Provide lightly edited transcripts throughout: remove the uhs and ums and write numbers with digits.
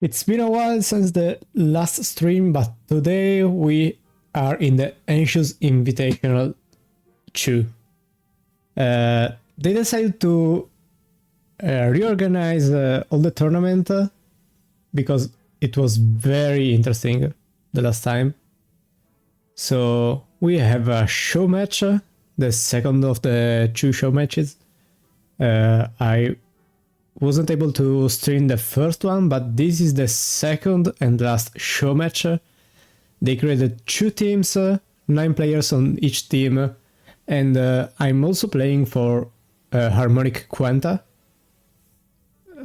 It's been a while since the last stream, but today we are in the Anshu's Invitational 2. They decided to reorganize all the tournament because it was very interesting the last time. So we have a show match, the second of the two show matches. I wasn't able to stream the first one, but this is the second and last show match. They created two teams, 9 players on each team, and I'm also playing for Harmonic Quanta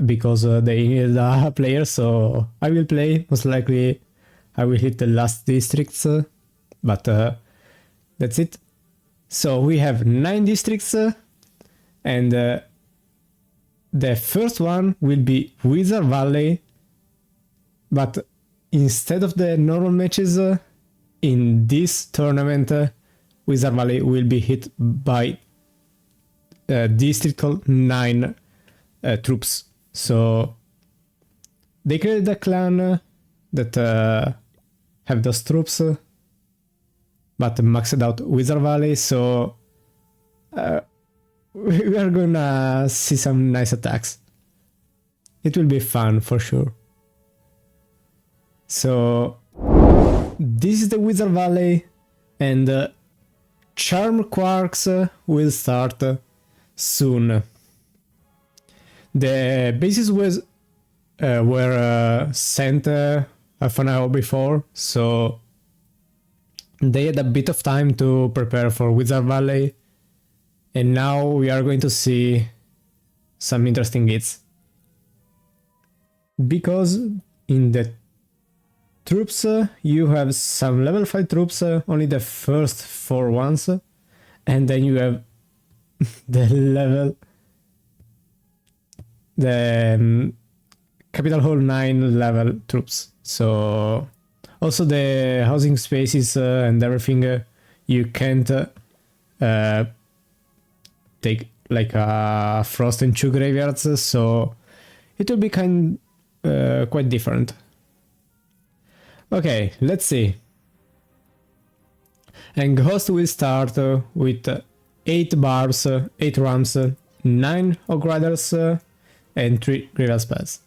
because they needed a player, so I will play. Most likely I will hit the last districts, but that's it. So we have 9 districts, and the first one will be Wizard Valley, but instead of the normal matches, in this tournament, Wizard Valley will be hit by District 9 troops. So they created a clan that have those troops, but maxed out Wizard Valley, so we are gonna see some nice attacks. It will be fun for sure. So this is the Wizard Valley, and Charm Quarks will start soon. The bases were sent half an hour before, so they had a bit of time to prepare for Wizard Valley. And now we are going to see some interesting hits. Because in the troops, you have some level 5 troops, only the first 4 ones, and then you have the Capital Hall 9 level troops. So also the housing spaces and everything, you can't take like a Frost and 2 graveyards, so it will be quite different. Okay, let's see. And Ghost will start with 8 barbs, 8 rams, 9 Hog Riders, and 3 graveyard spells.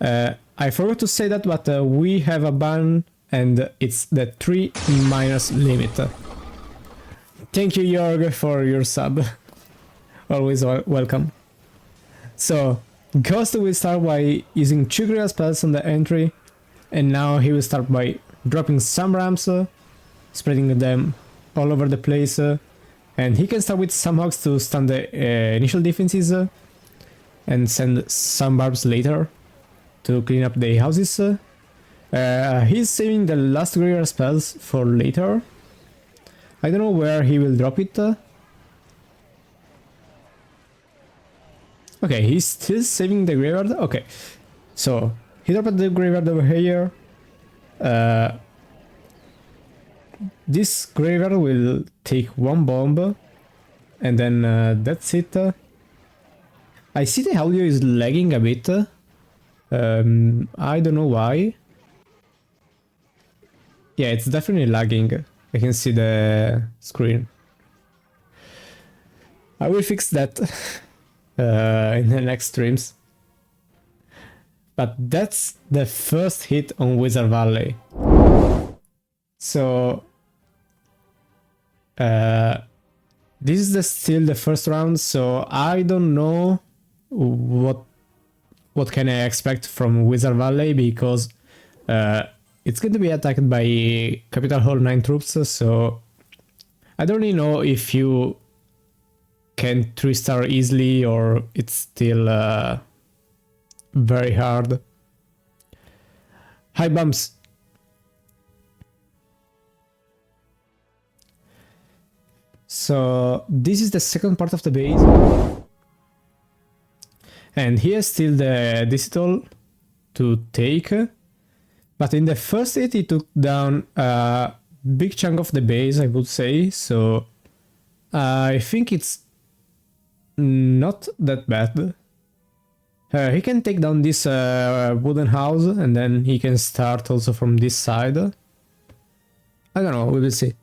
I forgot to say that, but we have a ban, and it's the 3 minus limit. Thank you, Jorg, for your sub. Always welcome. So, Ghost will start by using 2 graveyard spells on the entry, and now he will start by dropping some rams, spreading them all over the place, and he can start with some hogs to stun the initial defenses, and send some barbs later to clean up the houses. He's saving the last graveyard spells for later. I don't know where he will drop it. Okay, he's still saving the graveyard. Okay, so he dropped the graveyard over here. This graveyard will take 1 bomb, and then that's it. I see the audio is lagging a bit. I don't know why. Yeah, it's definitely lagging. I can see the screen. I will fix that in the next streams. But that's the first hit on Wizard Valley. So this is still the first round, so I don't know what can I expect from Wizard Valley, because it's going to be attacked by Capital Hall 9 troops, so I don't really know if you can 3-star easily or it's still very hard. Hi Bumps. So this is the second part of the base, and here's still the digital to take, but in the first hit he took down a big chunk of the base, I would say, so I think it's not that bad. He can take down this wooden house, and then he can start also from this side. I don't know, we will see.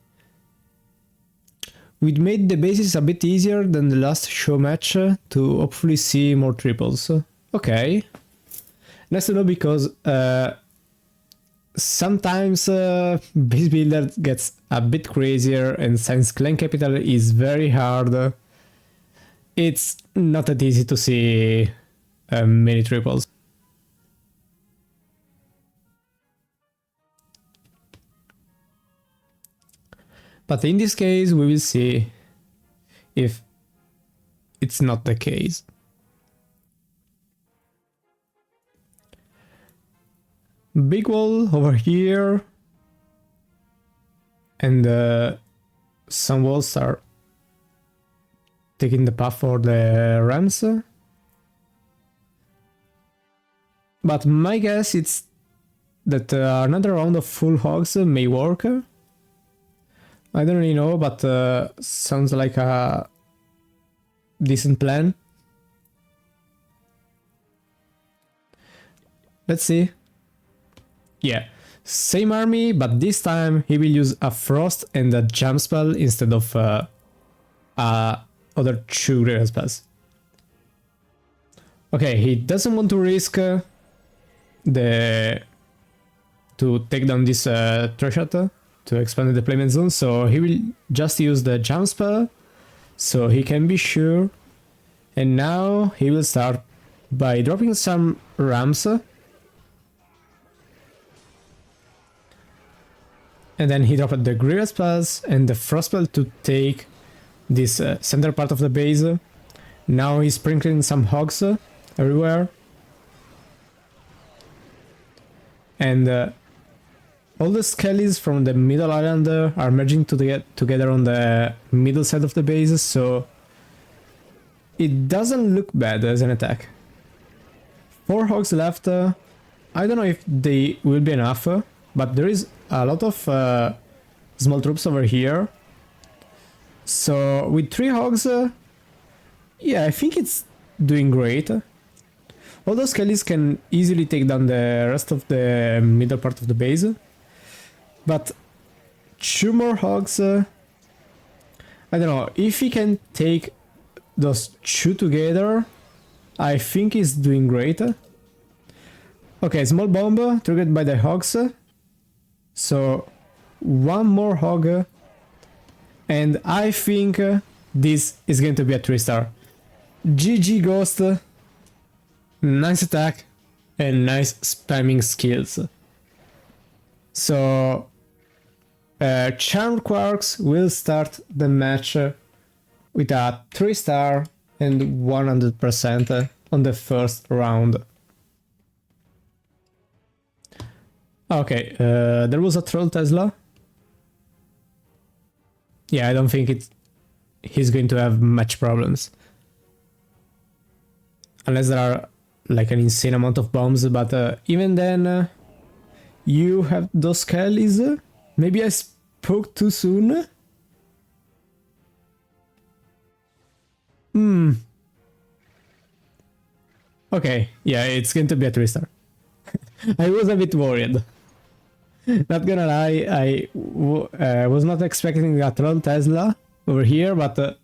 We made the bases a bit easier than the last show match to hopefully see more triples. Okay. Nice to know, because sometimes base builder gets a bit crazier, and since clan capital is very hard, it's not that easy to see many triples. But in this case, we will see if it's not the case. Big wall over here, and some walls are taking the path for the Rams. But my guess is that another round of full hogs may work. I don't really know, but sounds like a decent plan. Let's see. Yeah, same army, but this time he will use a frost and a jump spell instead of other 2 greater spells. Okay, he doesn't want to risk to take down this threshold to expand the deployment zone, so he will just use the jump spell so he can be sure. And now he will start by dropping some rams, and then he dropped the greater spells and the frost spell to take this center part of the base. Now he's sprinkling some hogs everywhere, and all the skellies from the middle island are merging together on the middle side of the base, so it doesn't look bad as an attack. 4 hogs left. I don't know if they will be enough, but there is a lot of small troops over here. So with 3 hogs, yeah, I think it's doing great. All those skellies can easily take down the rest of the middle part of the base. But 2 more hogs, I don't know, if he can take those 2 together, I think he's doing great. Okay, small bomb triggered by the hogs. So 1 more hog, and I think this is going to be a 3-star. GG Ghost, nice attack and nice spamming skills. So Charmed Quarks will start the match with a 3-star and 100% on the first round. Okay, there was a troll Tesla. Yeah, I don't think he's going to have much problems. Unless there are like an insane amount of bombs, but even then, you have those skellies. Maybe I spoke too soon? Okay, yeah, it's going to be a 3-star. I was a bit worried. Not gonna lie, I was not expecting a troll Tesla over here, but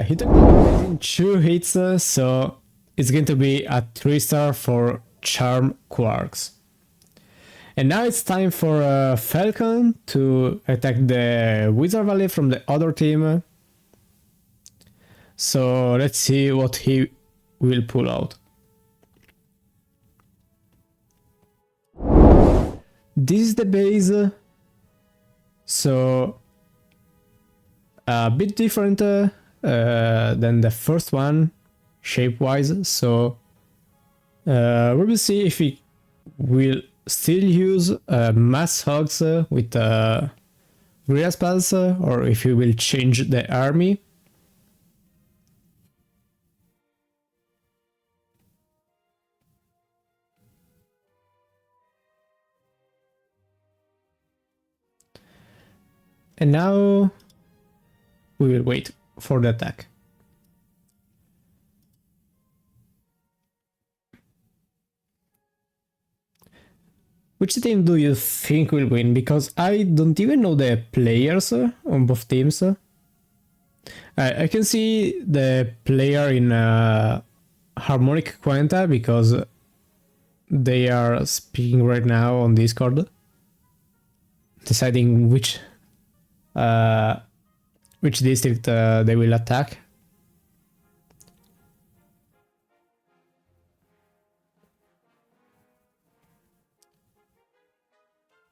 he took it in 2 hits, so it's going to be a 3-star for Charm Quarks. And now it's time for Falcon to attack the Wizard Valley from the other team. So let's see what he will pull out. This is the base, so a bit different than the first one shape-wise, so we will see if he will still use mass hogs with Guerrilla spells, or if he will change the army. And now we will wait for the attack. Which team do you think will win? Because I don't even know the players on both teams. I can see the player in Harmonic Quanta because they are speaking right now on Discord, deciding which district they will attack.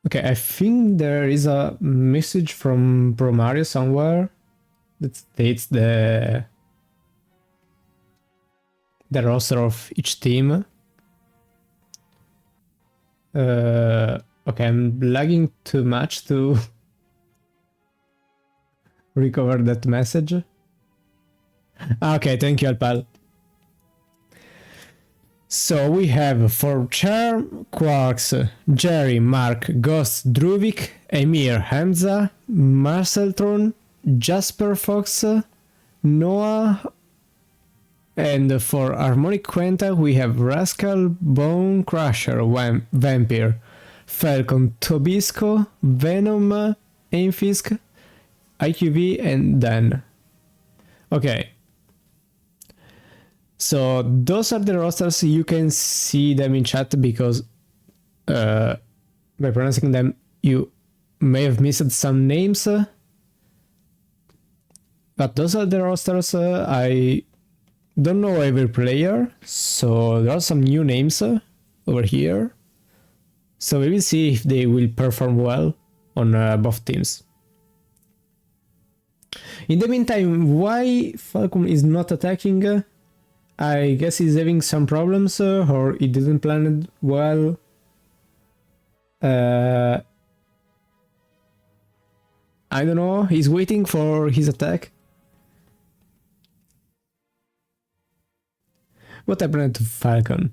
Okay, I think there is a message from Mario somewhere that states the roster of each team. Okay, I'm lagging too much to recover that message. Okay, thank you, Alpal. So we have for Charm, Quarks, Jerry, Mark, Ghost, Druvik, Emir, Hamza, Marceltron, Jasper Fox, Noah, and for Harmonic Quanta we have Rascal, Bone Crusher, Vampire, Falcon, Tobisco, Venom, Aimfisk, IQV, and Dan. Okay. So those are the rosters. You can see them in chat because by pronouncing them you may have missed some names. But those are the rosters. I don't know every player, so there are some new names over here. So we will see if they will perform well on both teams. In the meantime, why Falcon is not attacking? I guess he's having some problems or he didn't plan it well. I don't know, he's waiting for his attack. What happened to Falcon?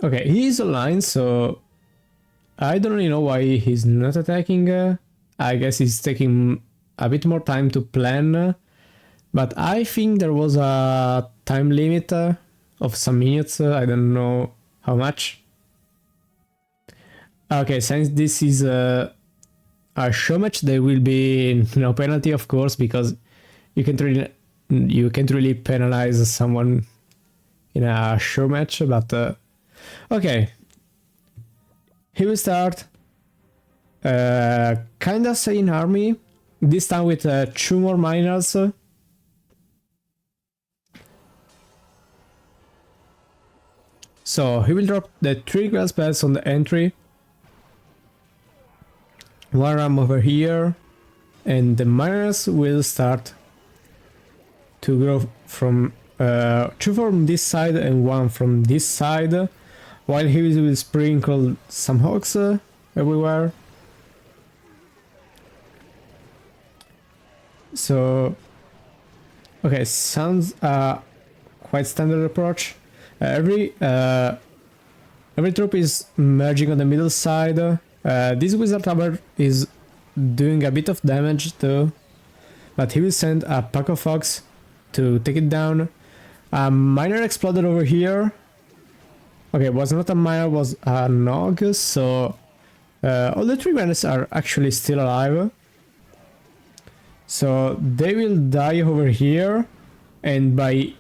Okay, he's aligned, so I don't really know why he's not attacking. I guess he's taking a bit more time to plan, but I think there was a time limit of some minutes. I don't know how much. Okay, since this is a showmatch, there will be no penalty, of course, because you can't really penalize someone in a showmatch, but okay. He will start kinda same army, this time with 2 more miners. So he will drop the 3 glass pads on the entry, 1 ram over here, and the miners will start to grow from 2 from this side and 1 from this side, while he will sprinkle some hogs everywhere. So, okay, sounds quite standard approach. Every troop is merging on the middle side. This wizard tower is doing a bit of damage too, but he will send a pack of hogs to take it down. A miner exploded over here. Okay, it was not a miner, was a nog, so all the 3 miners are actually still alive. So they will die over here, and by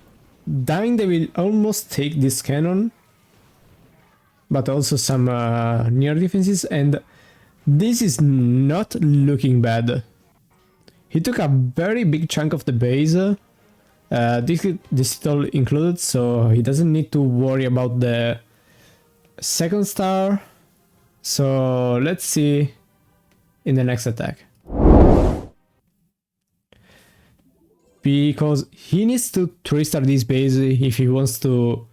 dying they will almost take this cannon, but also some near defenses, and this is not looking bad. He took a very big chunk of the base, this is all included, so he doesn't need to worry about the second star. So let's see in the next attack. Because he needs to 3-star this base if he wants to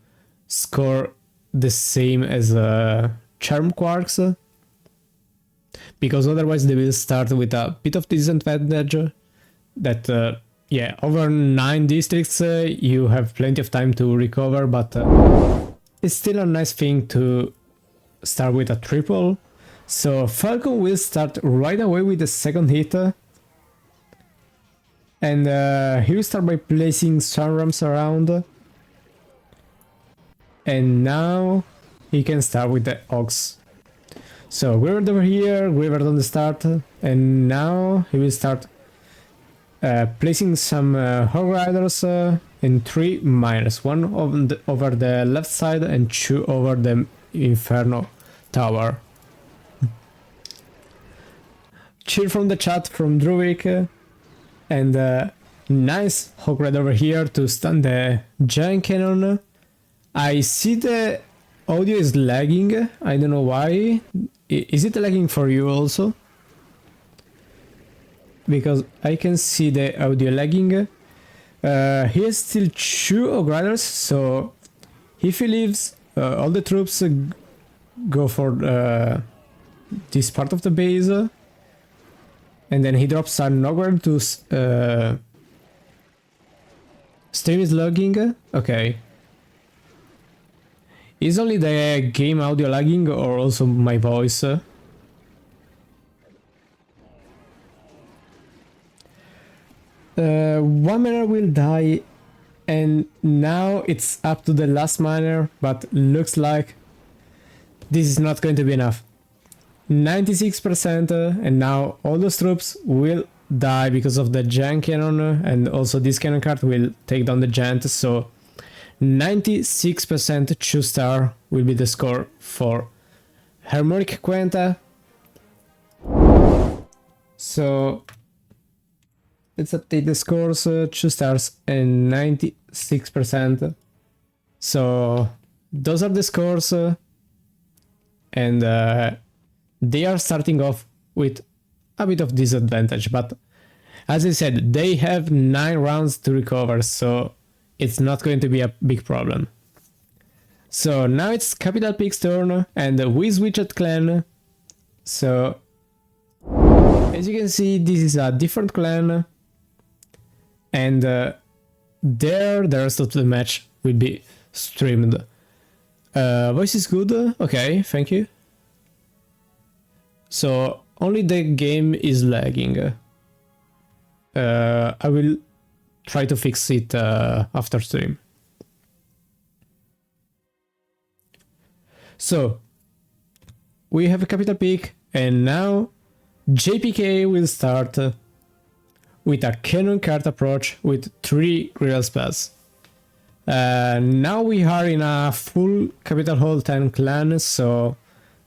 score the same as Charm Quarks, because otherwise they will start with a bit of disadvantage. That yeah, over 9 districts you have plenty of time to recover, but it's still a nice thing to start with a triple. So Falcon will start right away with the second hit. And he will start by placing sunrams around. And now he can start with the Ox. So Graveyard over here, Graveyard on the start, and now he will start placing some Hog Riders in 3 miners, one over the left side and 2 over the Inferno tower. Cheer from the chat from Druic, and nice Hog Rider over here to stun the Giant Cannon. I see the audio is lagging, I don't know why. Is it lagging for you also? Because I can see the audio lagging. He has still 2 Hog Riders, so if he leaves, all the troops go for this part of the base. And then he drops an Hog Rider to stream is lagging. Okay. Is only the game audio lagging or also my voice? One miner will die, and now it's up to the last miner, but looks like this is not going to be enough. 96%, and now all those troops will die because of the giant cannon, and also this cannon card will take down the giant, so 96% 2-star will be the score for Harmonic Quanta. So let's update the scores, 2 stars and 96%. So those are the scores, and they are starting off with a bit of disadvantage, but as I said, they have 9 rounds to recover, so it's not going to be a big problem. So now it's Capital Peak's turn, and we switch at clan. So as you can see, this is a different clan, and there the rest of the match will be streamed. Voice is good, okay, thank you. So only the game is lagging. I will try to fix it after stream. So we have a Capital Peak, and now JPK will start with a cannon card approach with 3 Grill spells. Now we are in a full Capital Hall 10 clan, so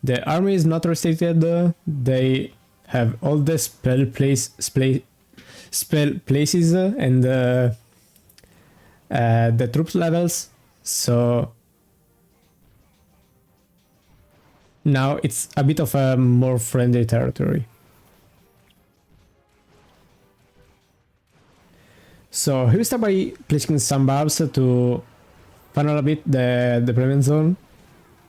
the army is not restricted. They have all the spell places and the troops levels, so now it's a bit of a more friendly territory. So he will start by placing some barbs to funnel a bit the deployment zone,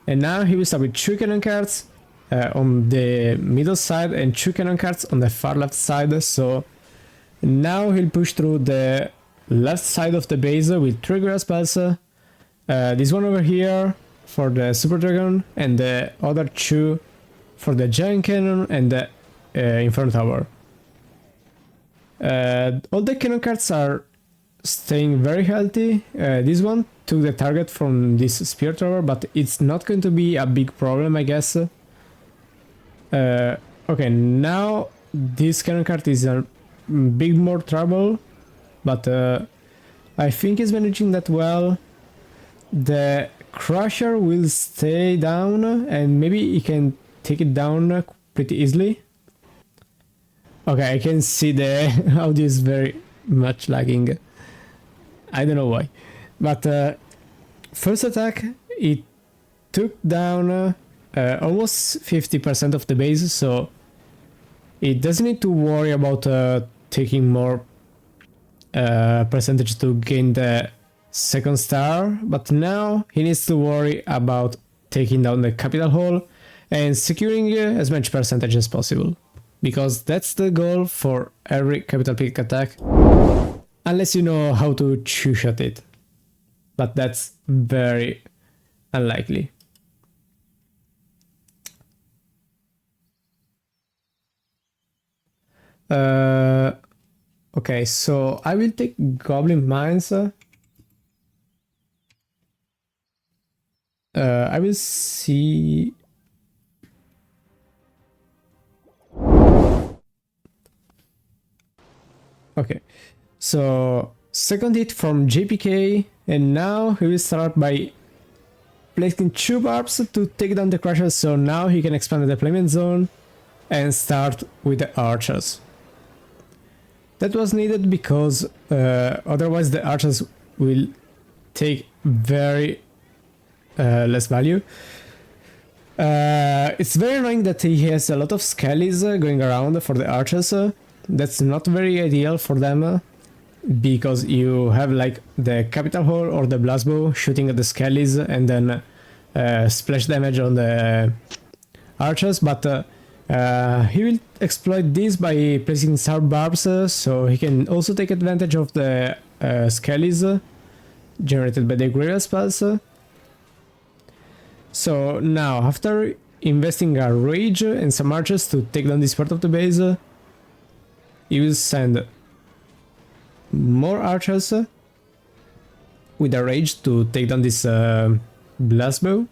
and now he will start with 2 cannon cards on the middle side and 2 cannon cards on the far left side. So now he'll push through the left side of the base with 3 grass spells. This one over here for the Super Dragon, and the other 2 for the Giant Cannon and the Inferno Tower. All the cannon cards are staying very healthy. This one took the target from this Spear Tower, but it's not going to be a big problem, I guess. Okay, now this cannon card is a big more trouble, but I think he's managing that well. The Crusher will stay down, and maybe he can take it down pretty easily. Okay, I can see the audio is very much lagging. I don't know why. But first attack, it took down almost 50% of the base, so it doesn't need to worry about taking more percentage to gain the second star, but now he needs to worry about taking down the Capital Hall and securing as much percentage as possible, because that's the goal for every Capital Peak attack, unless you know how to two-shot it, but that's very unlikely. Okay, so I will take Goblin Mines. I will see. Okay, so second hit from JPK, and now he will start by placing 2 barbs to take down the Crushers, so now he can expand the deployment zone and start with the archers. That was needed because otherwise the archers will take very less value. It's very annoying that he has a lot of skellies going around for the archers. That's not very ideal for them because you have like the capital hole or the blast bow shooting at the skellies and then splash damage on the archers, but he will exploit this by placing sharp barbs, so he can also take advantage of the skellies generated by the Guerrilla spells. So now, after investing a rage and some archers to take down this part of the base, he will send more archers with a rage to take down this blast bow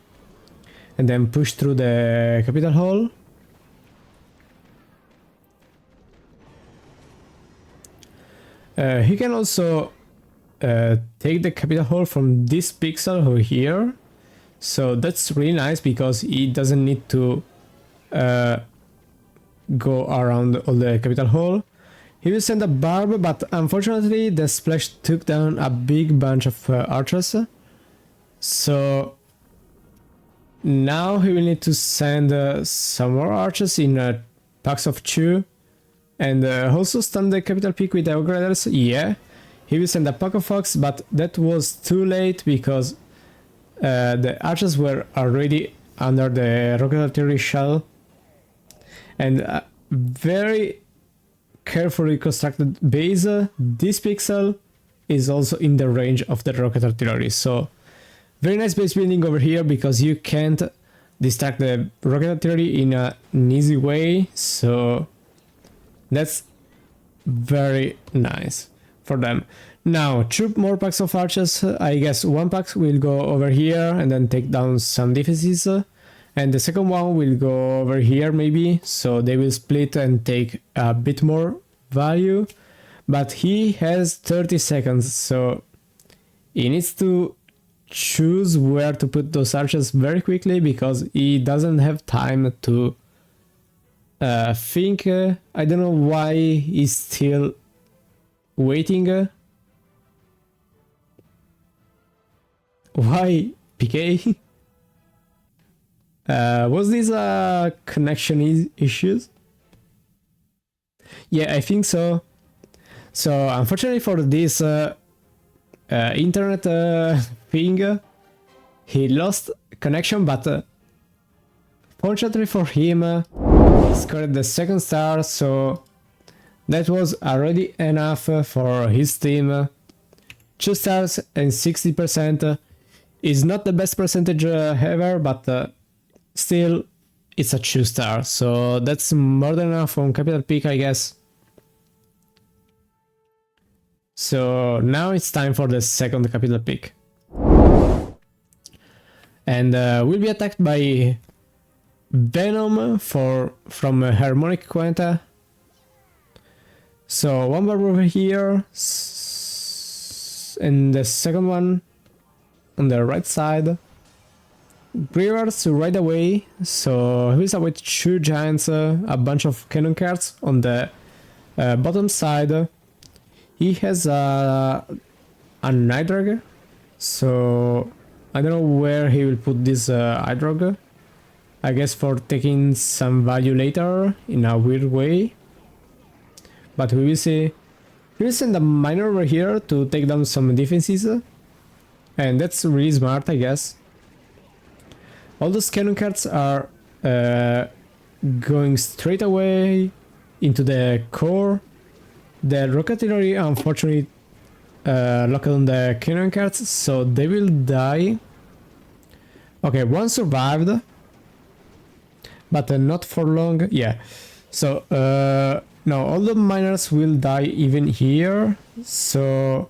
and then push through the capital hall. He can also take the capital hall from this pixel over here, so that's really nice because he doesn't need to go around all the capital hall. He will send a barb, but unfortunately the splash took down a big bunch of archers, so now he will need to send some more archers in packs of 2 and also stun the capital peak with the Ogre. Yeah, he will send a pack of fox, but that was too late because the archers were already under the rocket artillery shell, and a very carefully constructed base, this pixel is also in the range of the rocket artillery, so very nice base building over here because you can't distract the rocket artillery in an easy way, so that's very nice for them. Now, 2 more packs of archers. I guess 1 pack will go over here and then take down some defenses, and the second one will go over here maybe, so they will split and take a bit more value, but he has 30 seconds, so he needs to choose where to put those archers very quickly because he doesn't have time to think. I don't know why he's still waiting. Why, PK? Was this connection issues? Yeah, I think so. So unfortunately for this internet thing, he lost connection, but fortunately for him, he scored the 2nd star, so that was already enough for his team. 2 stars and 60% is not the best percentage ever, but still it's a 2 star, so that's more than enough on capital peak, I guess. So now it's time for the 2nd capital peak, and we'll be attacked by Venom from Harmonic Quanta. So 1 barb over here, and the second one on the right side. Graveyards right away, so he's with 2 giants, a bunch of cannon cards on the bottom side. He has a Hydrog, so I don't know where he will put this Hydrog. I guess for taking some value later in a weird way, but we will see. He will send a miner over here to take down some defenses, and that's really smart, I guess. All those cannon cards are going straight away into the core. The rocket artillery unfortunately locked on the cannon cards, so they will die. Okay, 1 survived, but not for long. Yeah, so Now all the miners will die even here, so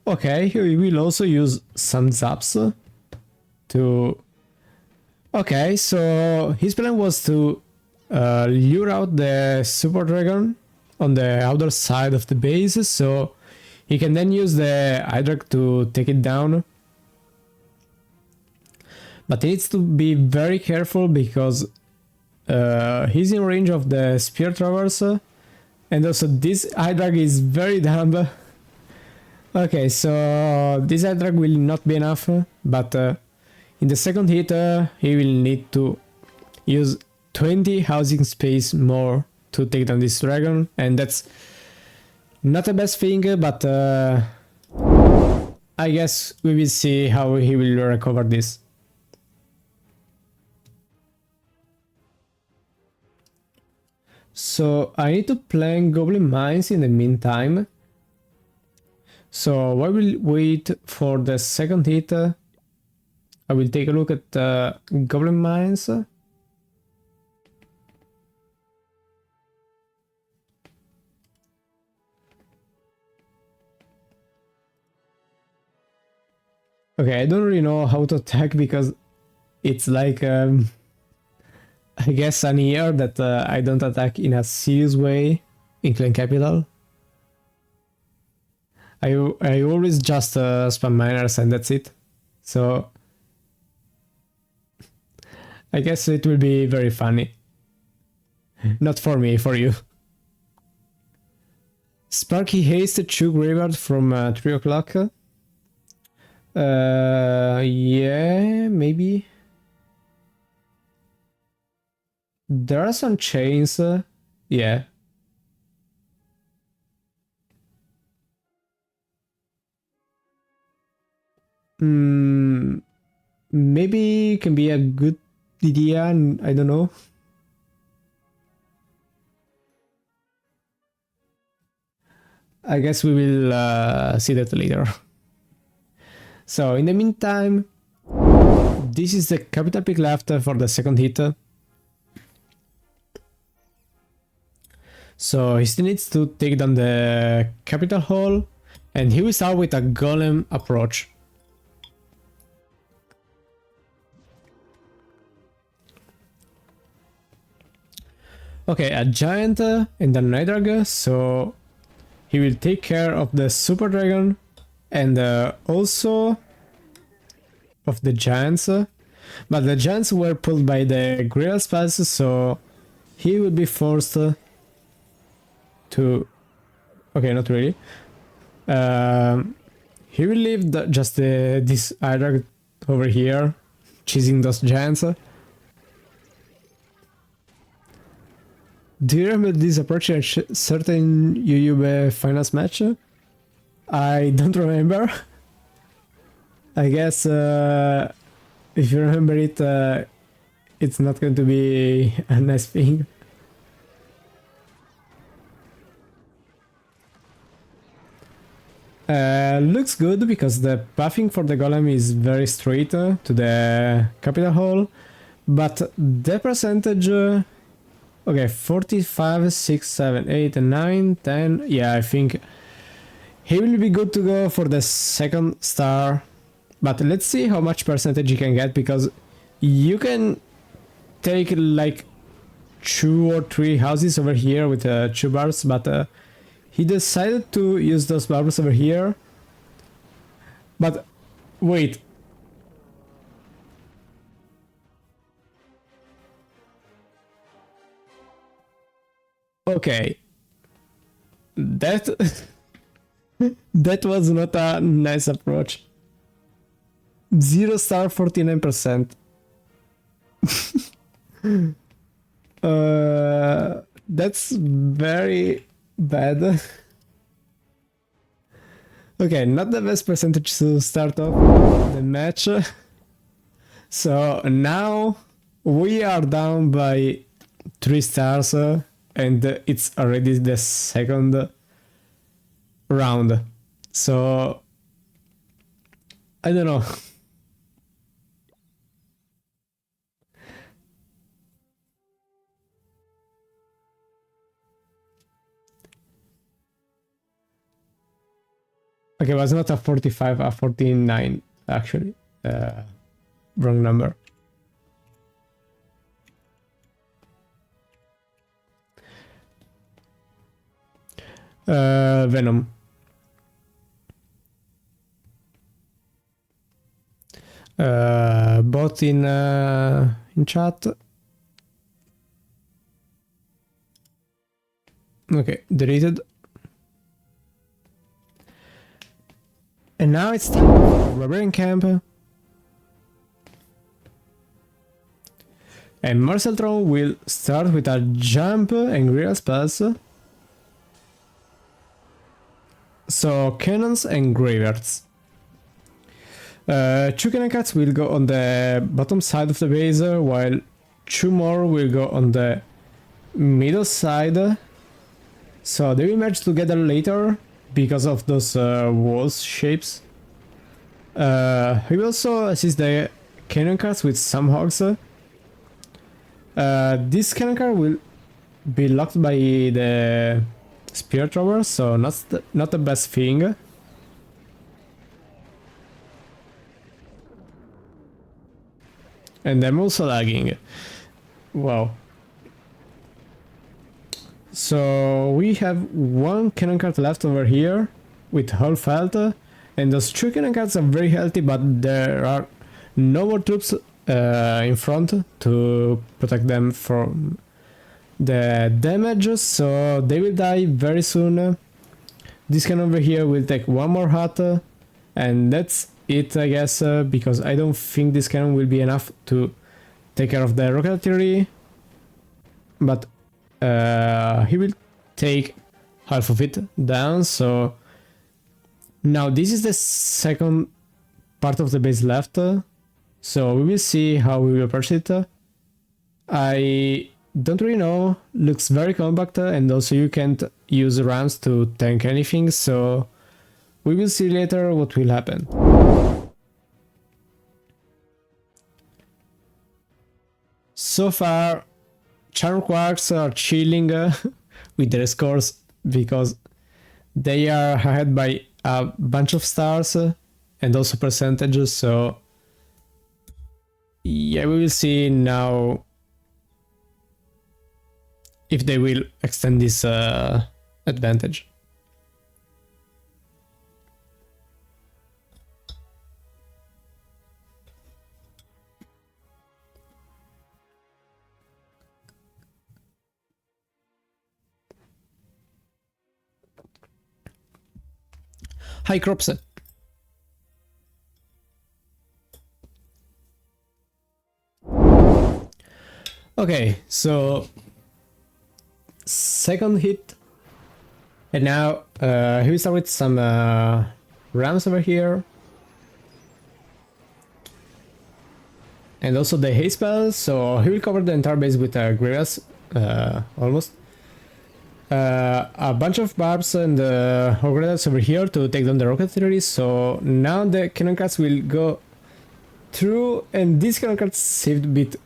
okay, we will also use some zaps to... Okay, so his plan was to lure out the super dragon on the outer side of the base, so he can then use the Hydra to take it down. But he needs to be very careful because he's in range of the spear traverse, and also this Hydra is very dumb. Okay, so this Hydra will not be enough, but in the second hit he will need to use 20 housing space more to take down this dragon, and that's not the best thing, but I guess we will see how he will recover this. So I need to plan goblin mines in the meantime. So I will wait for the second hit. I will take a look at goblin mines. Okay, I don't really know how to attack because it's like I guess an year that I don't attack in a serious way in clan capital. I always just spam miners and that's it. So I guess it will be very funny. Not for me, for you. Sparky Haste Chug Reward from 3 o'clock. Yeah, maybe. There are some chains. Yeah. Maybe it can be a good idea. I don't know. I guess we will see that later. So in the meantime, this is the capital pick left for the second hit. So he still needs to take down the capital hall, and he will start with a golem approach. Okay, a giant and a night drag, so he will take care of the super dragon and also of the giants. But the giants were pulled by the Grail spells, so he will be forced to... Okay, not really. He will leave just this Hydra over here, chasing those giants. Do you remember this approach in a certain UUB finals match? I don't remember. I guess if you remember it, it's not going to be a nice thing. Looks good because the pathing for the golem is very straight to the capital hall, but the percentage... okay, 45, 6, 7, 8, 9, 10. Yeah, I think he will be good to go for the second star. But let's see how much percentage he can get, because you can take like 2 or 3 houses over here with 2 barbs, but he decided to use those barbs over here. But wait. Okay. That that was not a nice approach. 0 star 49%. That's very bad. Okay, not the best percentage to start off the match. So now we are down by 3 stars and it's already the second round. So I don't know. Okay, it was not a 45, a 49 actually. Wrong number. Venom. Bot in chat. Okay, deleted. And now it's time for Barbarian Camp. And Marcel Tron will start with a jump and guerrilla spells. So cannons and graveyards. Two cannon cards will go on the bottom side of the base, while two more will go on the middle side. So they will merge together later because of those walls shapes. He will also assist the cannon cards with some hogs. This cannon card will be locked by the Spirit Rover, so not the best thing. And I'm also lagging. Wow. So we have one cannon card left over here with Hull Felt, and those two cannon cards are very healthy, but there are no more troops in front to protect them from the damage, so they will die very soon. This cannon over here will take one more hit, and that's it, I guess, because I don't think this cannon will be enough to take care of the rocket artillery, but he will take half of it down. So now this is the second part of the base left, so we will see how we will approach it. I don't really know, looks very compact, and also you can't use rams to tank anything, so we will see later what will happen. So far, Charm Quarks are chilling with their scores because they are ahead by a bunch of stars and also percentages, so yeah, we will see now if they will extend this advantage. Hi Crops. Okay, so second hit, and now he will start with some rams over here, and also the haste spell, so he will cover the entire base with Grievous, almost. A bunch of barbs and Hogredas over here to take down the rocket artillery, so now the cannon cards will go through, and this cannon card saved with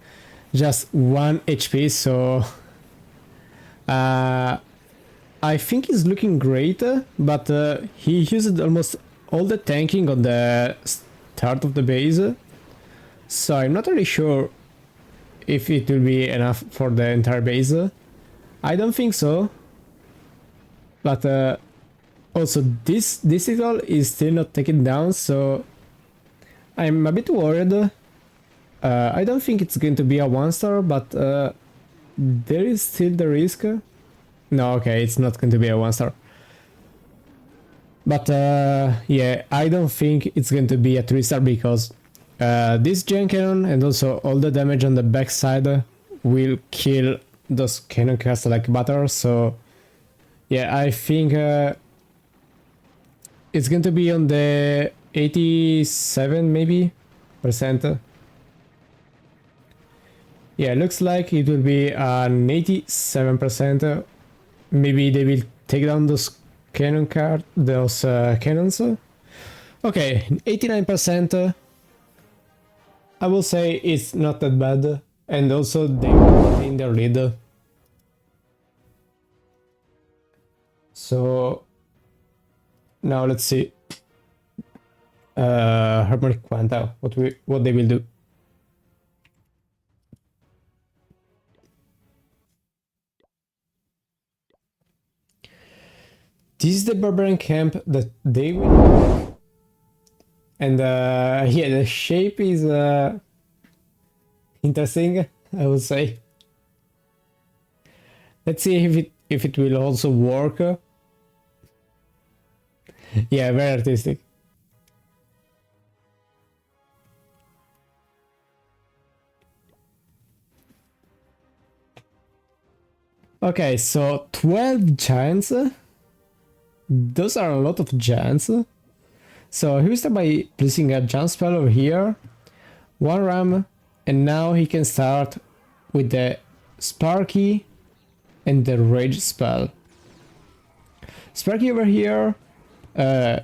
just 1 HP, so I think he's looking great, but he used almost all the tanking on the start of the base, so I'm not really sure if it will be enough for the entire base. I don't think so. But also this signal is still not taken down, so I'm a bit worried. I don't think it's going to be a 1-star, but there is still the risk. No, okay, it's not going to be a 1-star. But yeah, I don't think it's going to be a 3-star because this Gen Cannon and also all the damage on the backside will kill those cannon casts like butter, so yeah, I think it's going to be on the 87 maybe percent. Yeah, looks like it will be an 87%. Maybe they will take down those cannons. Okay, 89%. I will say it's not that bad, and also they maintain their lead. So now let's see Harmonic Quanta, what they will do. This is the barbarian camp that they will, and yeah, the shape is interesting, I would say. Let's see if it will also work. Yeah, very artistic. Okay, so 12 giants. Those are a lot of giants. So he will start by placing a giant spell over here, one ram, and now he can start with the Sparky and the Rage spell. Sparky over here,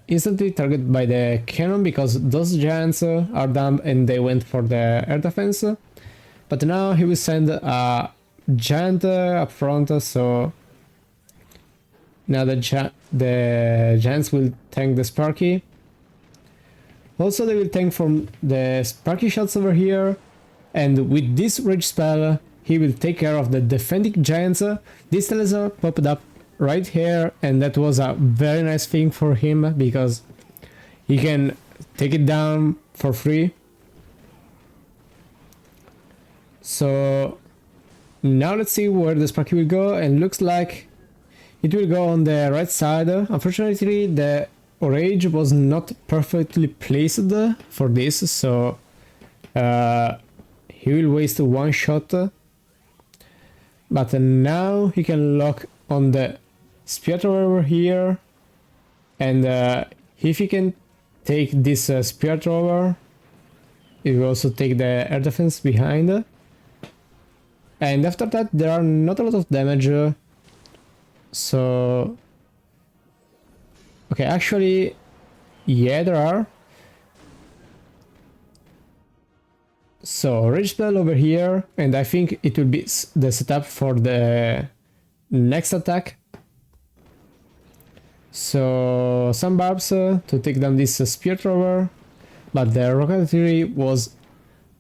instantly targeted by the cannon because those giants are down and they went for the air defense. But now he will send a giant up front, so now the giants will tank the Sparky. Also they will tank from the Sparky shots over here, and with this Rage spell he will take care of the defending giants. This laser popped up right here, and that was a very nice thing for him because he can take it down for free. So now let's see where the Sparky will go, and looks like it will go on the right side. Unfortunately, the Rage was not perfectly placed for this, so he will waste one shot. But now he can lock on the Spear Thrower over here, and if he can take this Spear Thrower, he will also take the air defense behind. And after that there are not a lot of damage, so okay, actually yeah, there are. So Rage spell over here, and I think it will be the setup for the next attack. So some barbs to take down this Spear Thrower, but the Rocket Artillery was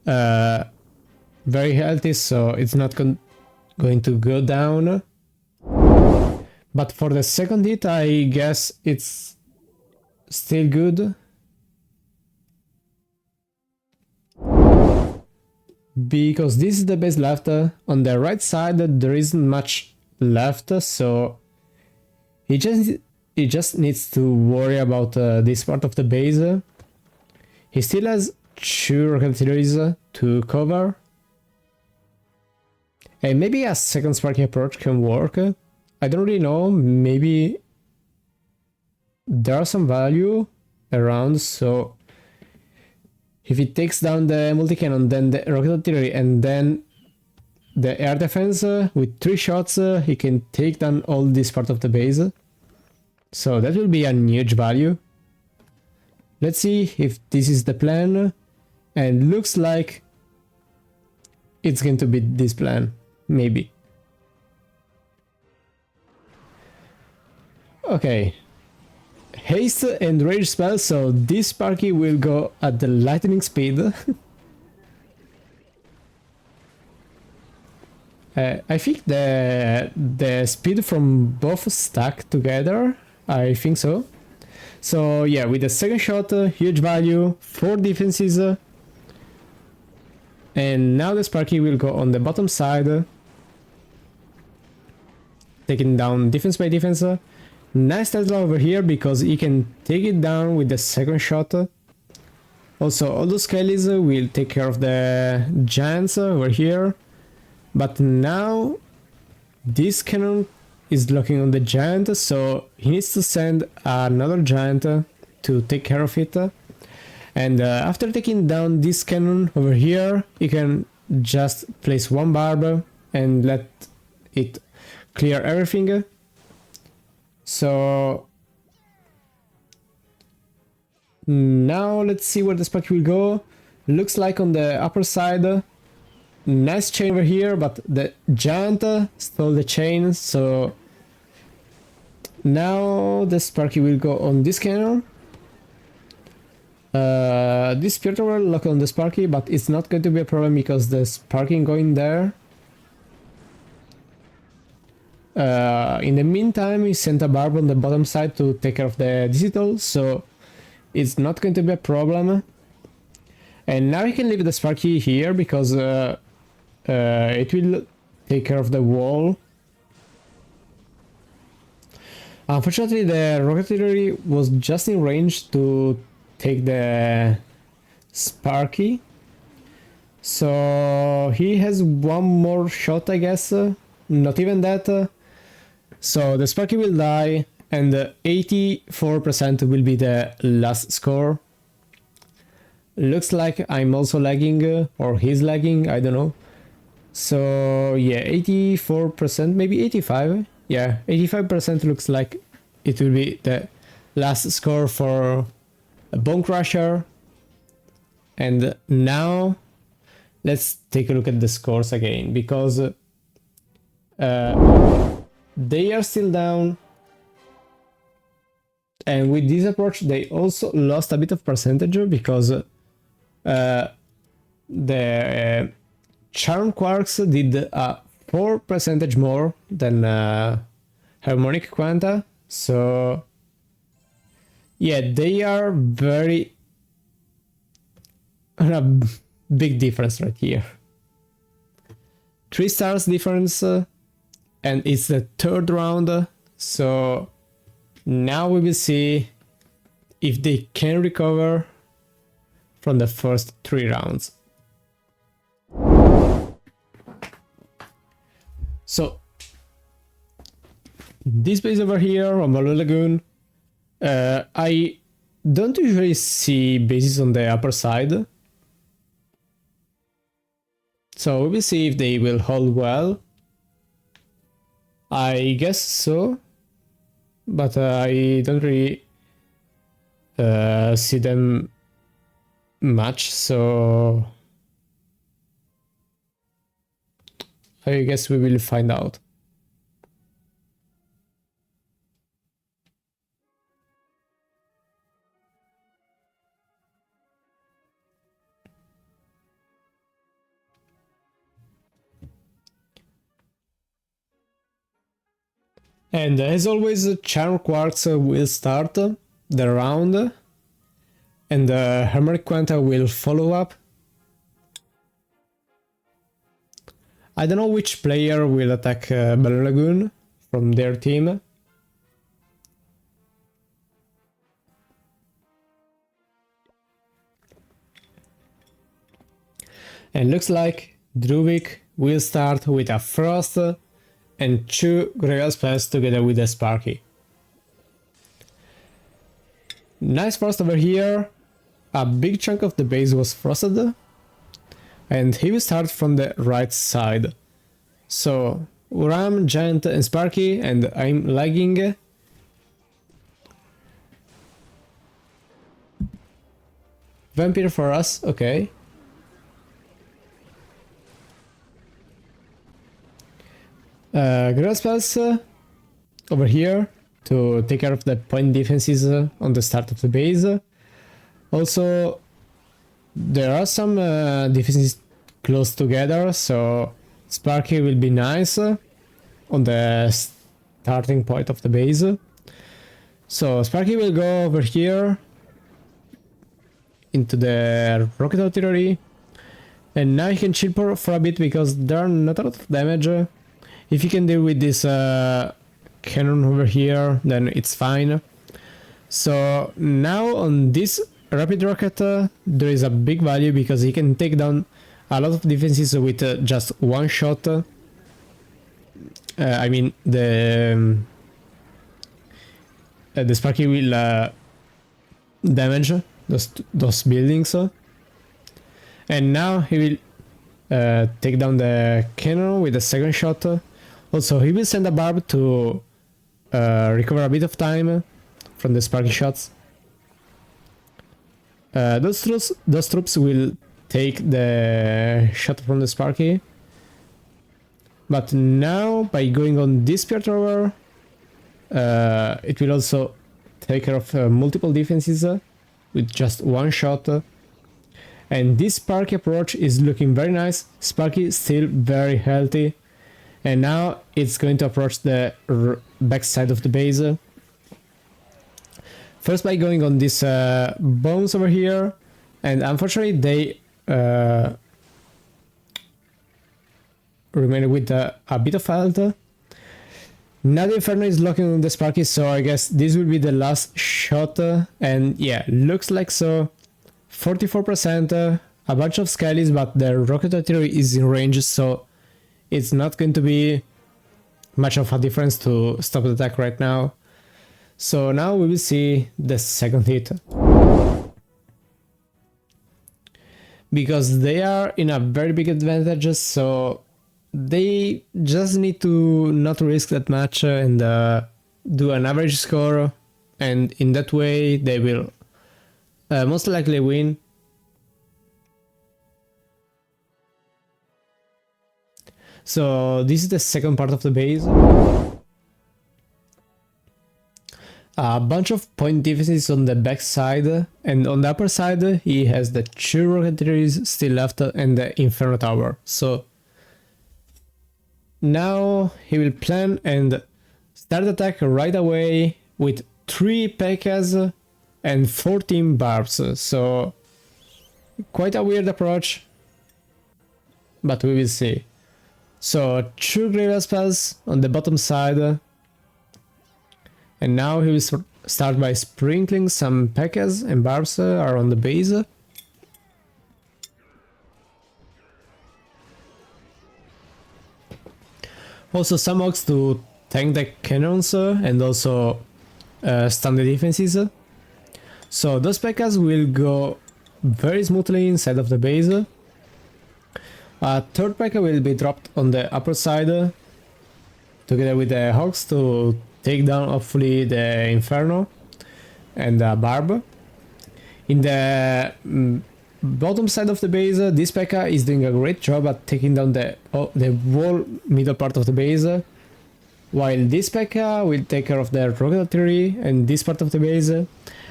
very healthy, so it's not going to go down. But for the second hit, I guess it's still good. Because this is the base left. On the right side there isn't much left, so he just needs to worry about this part of the base. He still has 2 rocket artilleries to cover. And maybe a second Sparky approach can work. I don't really know, maybe there are some value around, so if it takes down the multi-cannon, then the rocket artillery, and then the air defense with 3 shots, he can take down all this part of the base. So that will be a huge value. Let's see if this is the plan, and looks like it's going to be this plan, maybe. Okay. Haste and Rage spell, so this Sparky will go at the lightning speed. I think the speed from both stack together, I think so. So yeah, with the second shot, huge value, 4 defenses. And now the Sparky will go on the bottom side, taking down defense by defense. Nice Tesla over here because he can take it down with the second shot. Also, all those skellies will take care of the giants over here. But now this cannon is locking on the giant, so he needs to send another giant to take care of it. And after taking down this cannon over here, he can just place one barb and let it clear everything. So now let's see where the Sparky will go. Looks like on the upper side. Nice chain over here, but the giant stole the chain, so now the Sparky will go on this cannon. this Spear Tower lock on the Sparky, but it's not going to be a problem because the Sparking going there. In the meantime, he sent a barb on the bottom side to take care of the digital, so it's not going to be a problem. And now he can leave the Sparky here because it will take care of the wall. Unfortunately, the Rocketry was just in range to take the Sparky. So he has one more shot, I guess. Not even that. So the Sparky will die and 84% will be the last score. Looks like I'm also lagging, or he's lagging, I don't know. So yeah, 84%, maybe 85. Yeah, 85% looks like it will be the last score for a Bone Crusher. And now let's take a look at the scores again, because they are still down. And with this approach, they also lost a bit of percentage because the Charm Quarks did a 4% more than Harmonic Quanta. So yeah, they are very a big difference right here. 3 stars difference, and it's the third round. So now we will see if they can recover from the first 3 rounds. So this base over here on Blue Lagoon, I don't usually see bases on the upper side. So we will see if they will hold well. I guess so, but I don't really see them much, so I guess we will find out. And as always, Charm Quarks will start the round, and Harmonic Quanta will follow up. I don't know which player will attack Balloon Lagoon from their team. And looks like Druvik will start with a Frost and 2 Grail Spells together with a Sparky. Nice Frost over here. A big chunk of the base was frosted. And he will start from the right side. So Ram, Giant and Sparky, and I'm lagging. Vampire for us, okay. Grail Spells over here to take care of the point defenses on the start of the base. Also, there are some defenses close together, so Sparky will be nice on the starting point of the base. So Sparky will go over here into the rocket artillery, and now he can chill for a bit because there are not a lot of damage. If you can deal with this cannon over here, then it's fine. So now on this rapid rocket, there is a big value because he can take down a lot of defenses with just one shot. I mean, the Sparky will damage those buildings, and now he will take down the cannon with the second shot. Also, he will send a barb to recover a bit of time from the Sparky shots. Those troops will take the shot from the Sparky. But now, by going on this Spear Tower, it will also take care of multiple defenses with just one shot. And this Sparky approach is looking very nice. Sparky is still very healthy. And now it's going to approach the back side of the base. First by going on these bones over here. And unfortunately they remain with a bit of health. Now the Inferno is locking on the Sparky, so I guess this will be the last shot. And yeah, looks like so. 44%, a bunch of Skellies, but the rocket artillery is in range, so it's not going to be much of a difference to stop the attack right now. So now we will see the second hit. Because they are in a very big advantage, so they just need to not risk that much and do an average score, and in that way they will most likely win. So this is the second part of the base. A bunch of point defenses on the back side, and on the upper side he has the 2 rocketaries still left and the Inferno Tower. So now he will plan and start the attack right away with 3 P.E.K.K.A.s and 14 barbs. So quite a weird approach, but we will see. So 2 Graveyard Spells on the bottom side, and now he will start by sprinkling some P.E.K.K.A.s and barbs around the base. Also some Ogs to tank the cannons and also stun the defenses. So those P.E.K.K.A.s will go very smoothly inside of the base. A third P.E.K.K.A. will be dropped on the upper side together with the Hogs to take down hopefully the Inferno and the Barb. In the bottom side of the base, this P.E.K.K.A. is doing a great job at taking down the whole middle part of the base, while this P.E.K.K.A. will take care of the rocket artillery and this part of the base.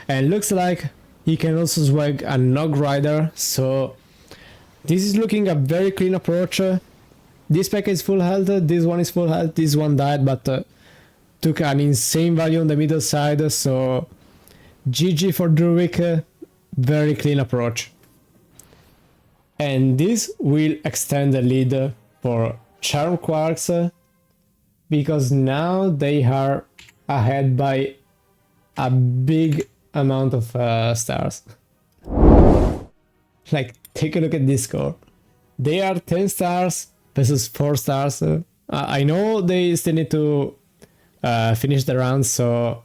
And looks like he can also swag a Nog Rider, so this is looking a very clean approach. This P.E.K.K.A. is full health, this one is full health, this one died, but took an insane value on the middle side, so GG for Druid, very clean approach. And this will extend the lead for Charm Quarks, because now they are ahead by a big amount of stars. Like, take a look at this score. They are 10 stars versus 4 stars. I know they still need to finish the round, so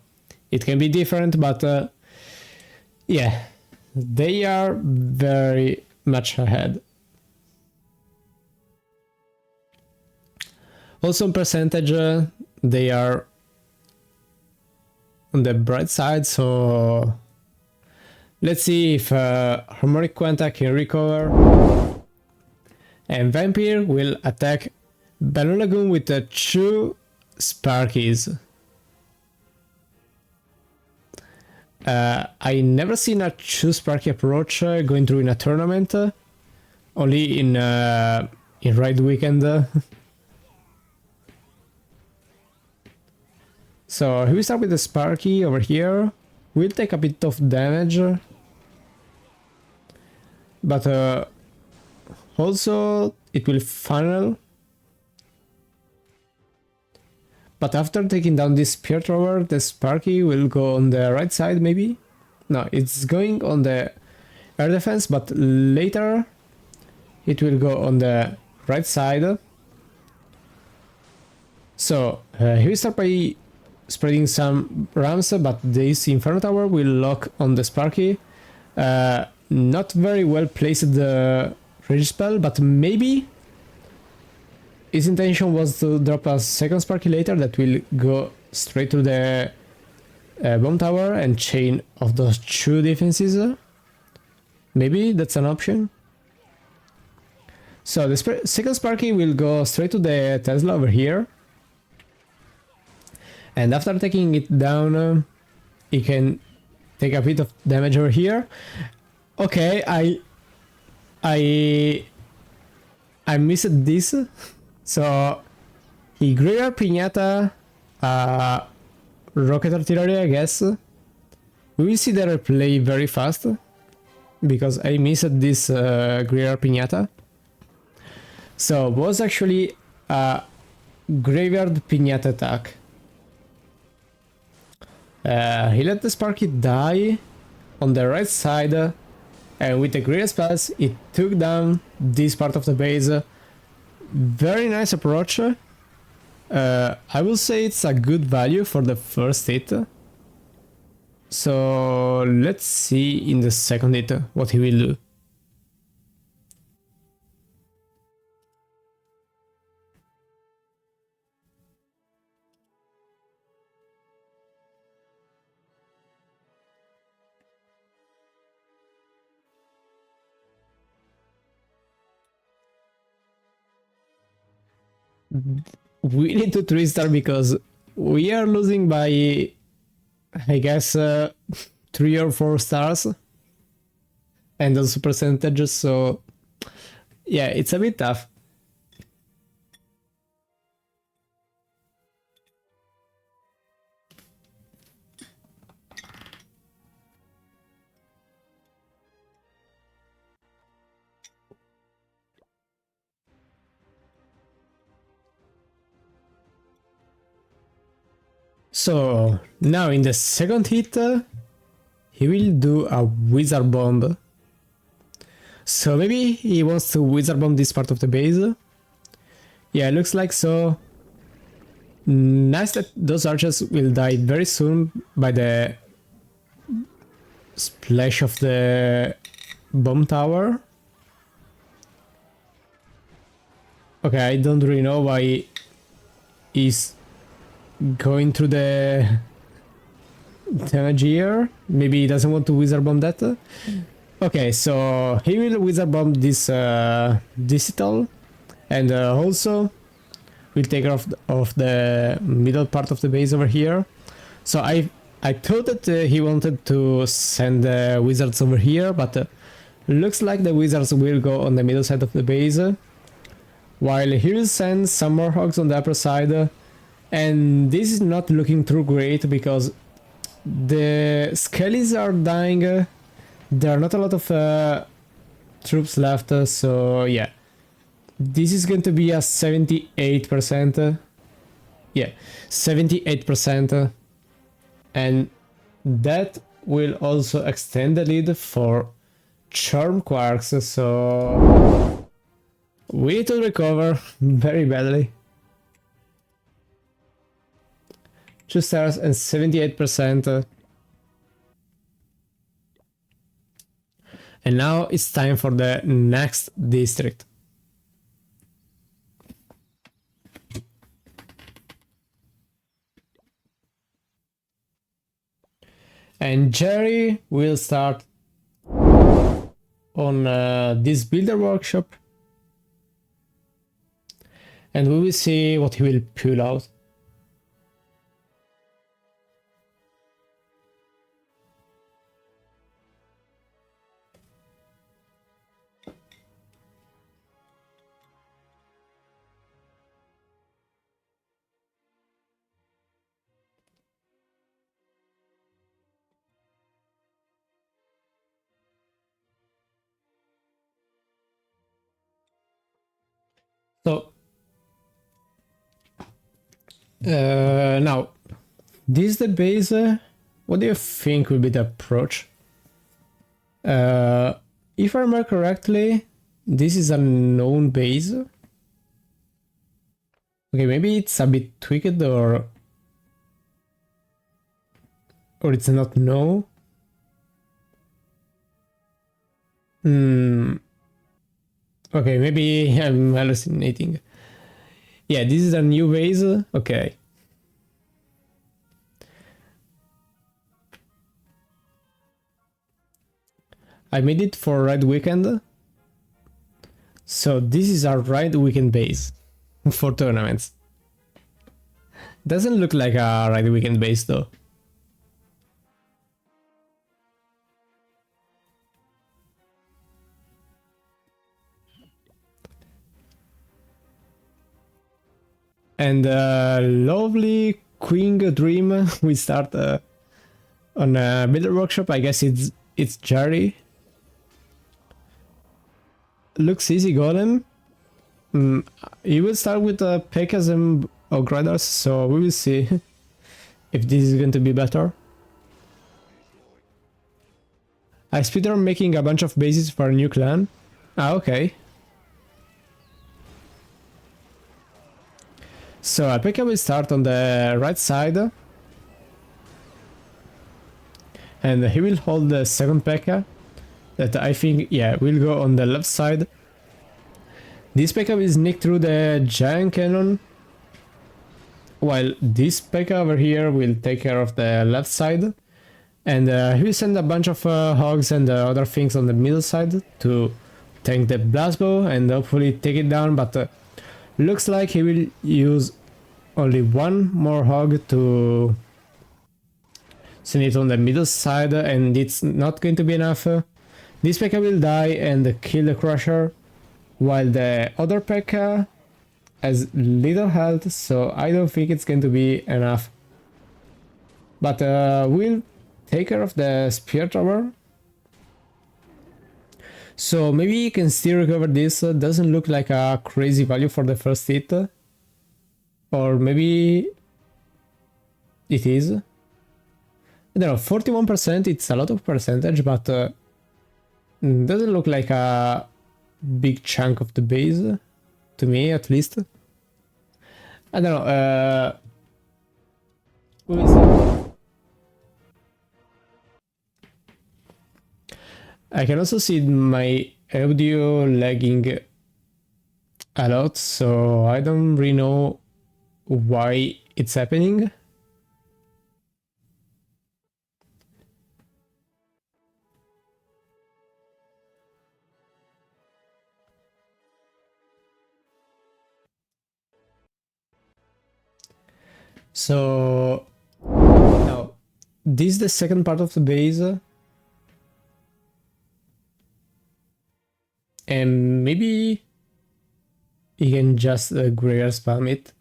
it can be different, but yeah, they are very much ahead. Also in percentage, they are on the bright side, so let's see if Harmonic Quanta can recover. And Vampire will attack Balloon Lagoon with the 2 Sparkies. I never seen a 2 Sparky approach going through in a tournament, only in Raid Weekend. So we start with the Sparky over here. We'll take a bit of damage, but also it will funnel. But after taking down this Spear Thrower, the Sparky will go on the right side maybe? No, it's going on the air defense, but later it will go on the right side. So he will start by spreading some rams, but this Inferno Tower will lock on the Sparky. Not very well placed the Rage Spell, but maybe his intention was to drop a second Sparky later that will go straight to the Bomb Tower and chain of those 2 defenses. Maybe that's an option. So the second Sparky will go straight to the Tesla over here. And after taking it down, he can take a bit of damage over here. Okay, I I missed this. So he Graveyard Piñata, Rocket Artillery, I guess. We will see the replay very fast because I missed this Graveyard Piñata. So it was actually a Graveyard Piñata attack. He let the Sparky die on the right side, and with the Graveyard spells, it took down this part of the base. Very nice approach. I will say it's a good value for the first hit. So let's see in the second hit what he will do. We need to 3-star because we are losing by, I guess, 3 or 4 stars. And also percentages, so yeah, it's a bit tough. So now in the second hit, he will do a Wizard Bomb. So maybe he wants to Wizard Bomb this part of the base. Yeah, it looks like so. Nice that those archers will die very soon by the splash of the bomb tower. Okay, I don't really know why he's going through the damage here. Maybe he doesn't want to Wizard Bomb that. Okay, so he will Wizard Bomb this Digital, and also will take care of the middle part of the base over here. So I thought that he wanted to send the wizards over here, but looks like the wizards will go on the middle side of the base, while he will send some more hogs on the upper side. And this is not looking too great because the skellies are dying. There are not a lot of troops left, so yeah. This is going to be a 78%. Yeah, 78%. And that will also extend the lead for Charm Quarks, so we need to recover very badly. 2 stars and 78%. And now it's time for the next district. And Jerry will start on this builder workshop, and we will see what he will pull out. So now this is the base. What do you think will be the approach? If I remember correctly, this is a known base. Okay, maybe it's a bit tweaked or it's not known. Okay, maybe I'm hallucinating. Yeah, this is a new base. Okay. I made it for Red Weekend. So this is our Red Weekend base for tournaments. Doesn't look like a Red Weekend base though. And lovely Queen Dream. We start on a Builder Workshop. I guess it's Jerry. Looks easy, Golem. You will start with Pekkas and Ogradars, so we will see if this is going to be better. I speedrun making a bunch of bases for a new clan. Ah, okay. So Pekka will start on the right side. And he will hold the second Pekka. That I think, yeah, will go on the left side. This Pekka will sneak through the giant cannon. While this Pekka over here will take care of the left side. And he will send a bunch of hogs and other things on the middle side to tank the blast bow and hopefully take it down, but looks like he will use only one more hog to send it on the middle side, and it's not going to be enough. This P.E.K.K.A will die and kill the Crusher, while the other P.E.K.K.A has little health, so I don't think it's going to be enough. But we'll take care of the Spear Tower. So maybe you can still recover this. Doesn't look like a crazy value for the first hit. Or maybe it is. I don't know, 41%, it's a lot of percentage, but doesn't look like a big chunk of the base, to me at least. I don't know, we will see. I can also see my audio lagging a lot, so I don't really know why it's happening. So now this is the second part of the base, and maybe you can just graveyard spam it.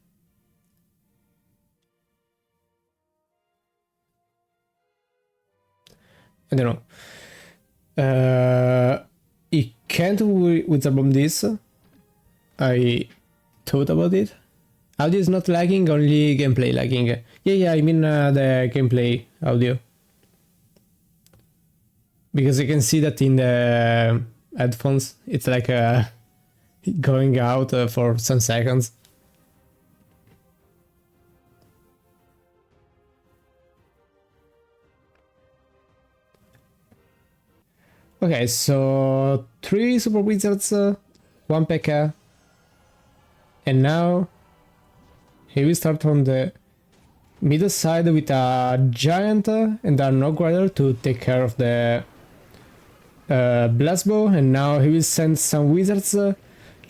I don't know. It can't with the bomb this. I thought about it. Audio is not lagging, only gameplay lagging. Yeah, I mean the gameplay audio. Because you can see that in the headphones, it's like going out for some seconds. Okay, so 3 Super Wizards, 1 P.E.K.K.A, and now he will start on the middle side with a giant and a Nog Rider to take care of the blast bow, and now he will send some wizards.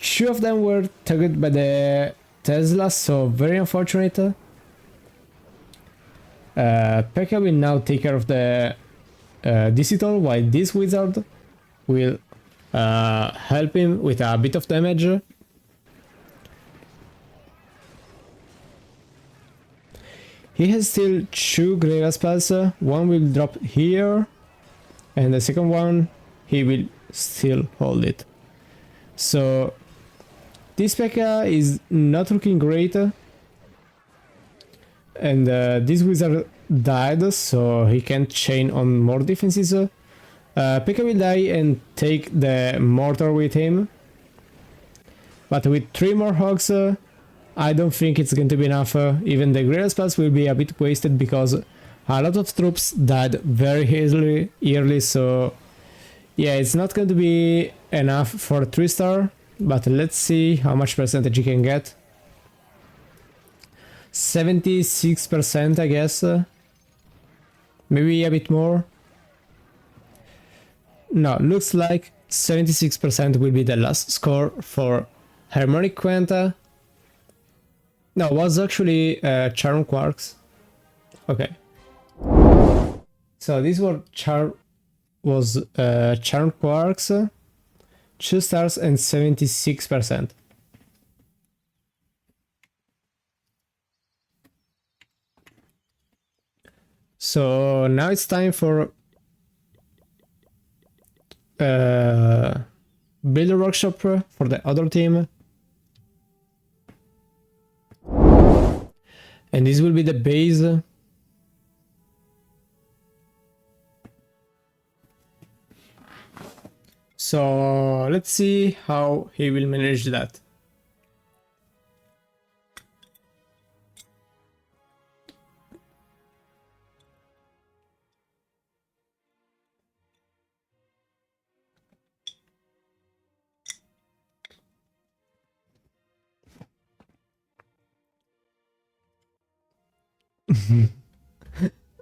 2 of them were targeted by the Tesla, so very unfortunate. P.E.K.K.A will now take care of the Digital, while this wizard will help him with a bit of damage. He has still 2 graveyard spells. One will drop here, and the second one he will still hold it. So this P.E.K.K.A is not looking great, and this wizard died, so he can't chain on more defenses. P.E.K.K.A will die and take the mortar with him, but with 3 more hogs, I don't think it's going to be enough. Even the graveyard spells will be a bit wasted because a lot of troops died very early, so yeah, it's not going to be enough for a 3-star, but let's see how much percentage you can get. 76%, I guess. Maybe a bit more. No, looks like 76% will be the last score for Harmonic Quanta. No, it was actually Charm Quarks. Okay. So this was Charm Quarks, 2 stars and 76%. So now it's time for build a workshop for the other team. And this will be the base. So let's see how he will manage that.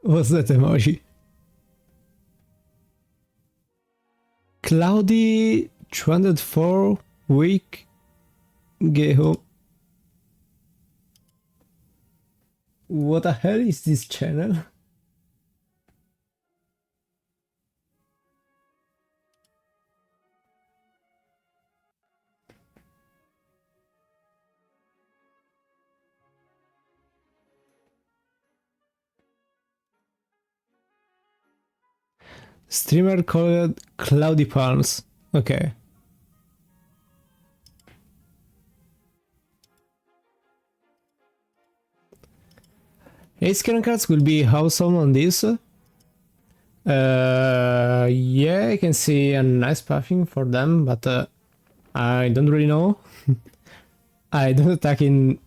What's that emoji? Cloudy 204 week Geho. What the hell is this channel? Streamer called Cloudy Palms. Okay. Ace Cannon cards will be awesome on this. Yeah, I can see a nice pathing for them, but I don't really know. I don't attack in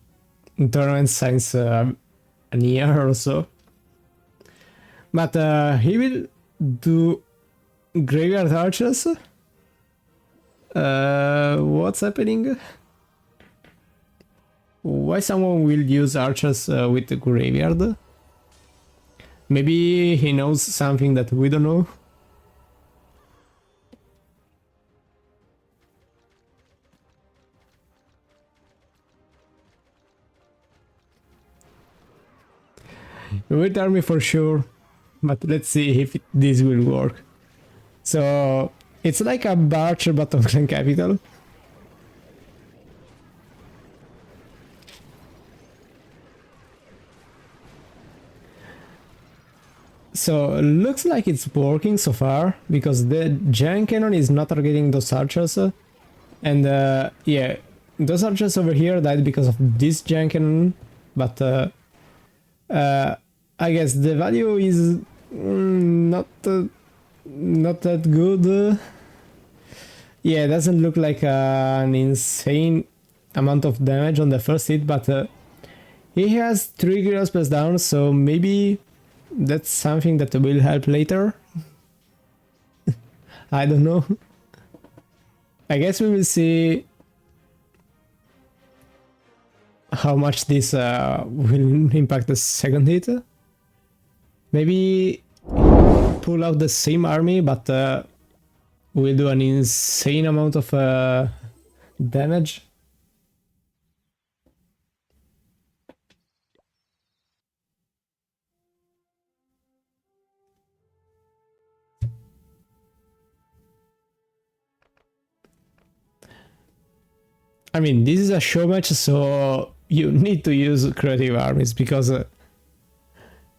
tournaments since a year or so. But he will do Graveyard Archers. What's happening? Why someone will use Archers with the Graveyard? Maybe he knows something that we don't know. With army for sure, but let's see if this will work. So it's like a Barcher but of Clan Capital. So looks like it's working so far because the Giant Cannon is not targeting those archers, and yeah, those archers over here died because of this Giant Cannon, but I guess the value is not that good. Yeah, it doesn't look like an insane amount of damage on the first hit, but he has 3 Grillo spells down, so maybe that's something that will help later. I don't know. I guess we will see how much this will impact the second hit. Maybe pull out the same army, but we'll do an insane amount of damage. I mean, this is a show match, so you need to use creative armies because,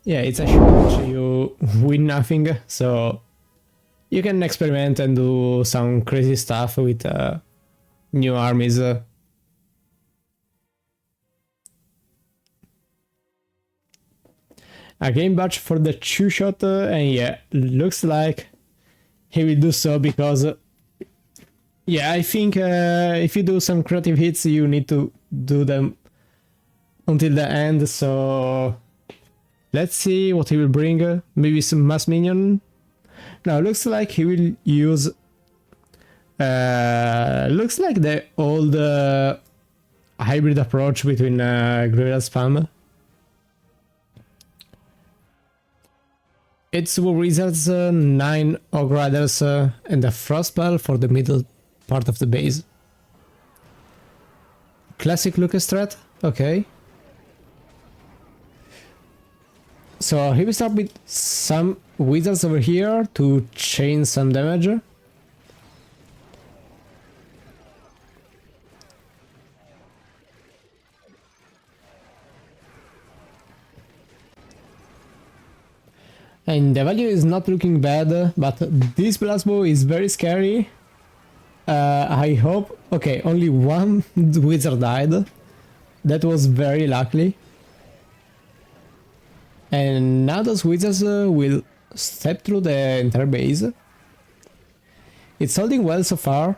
yeah, it's a show match. You win nothing, so you can experiment and do some crazy stuff with new armies. A game batch for the 2-shot, and yeah, looks like he will do so because yeah, I think if you do some creative hits, you need to do them until the end, so let's see what he will bring. Maybe some mass minion. Now, looks like he will use... looks like the old hybrid approach between Graveyard Spam. It's Wizards, 9 Ogre Riders, and a Frostball for the middle part of the base. Classic Lucas strat, okay. So he will start with some Wizards over here to chain some damage. And the value is not looking bad, but this blast bow is very scary. I hope... Okay, only one wizard died. That was very lucky. And now those wizards will step through the entire base. It's holding well so far.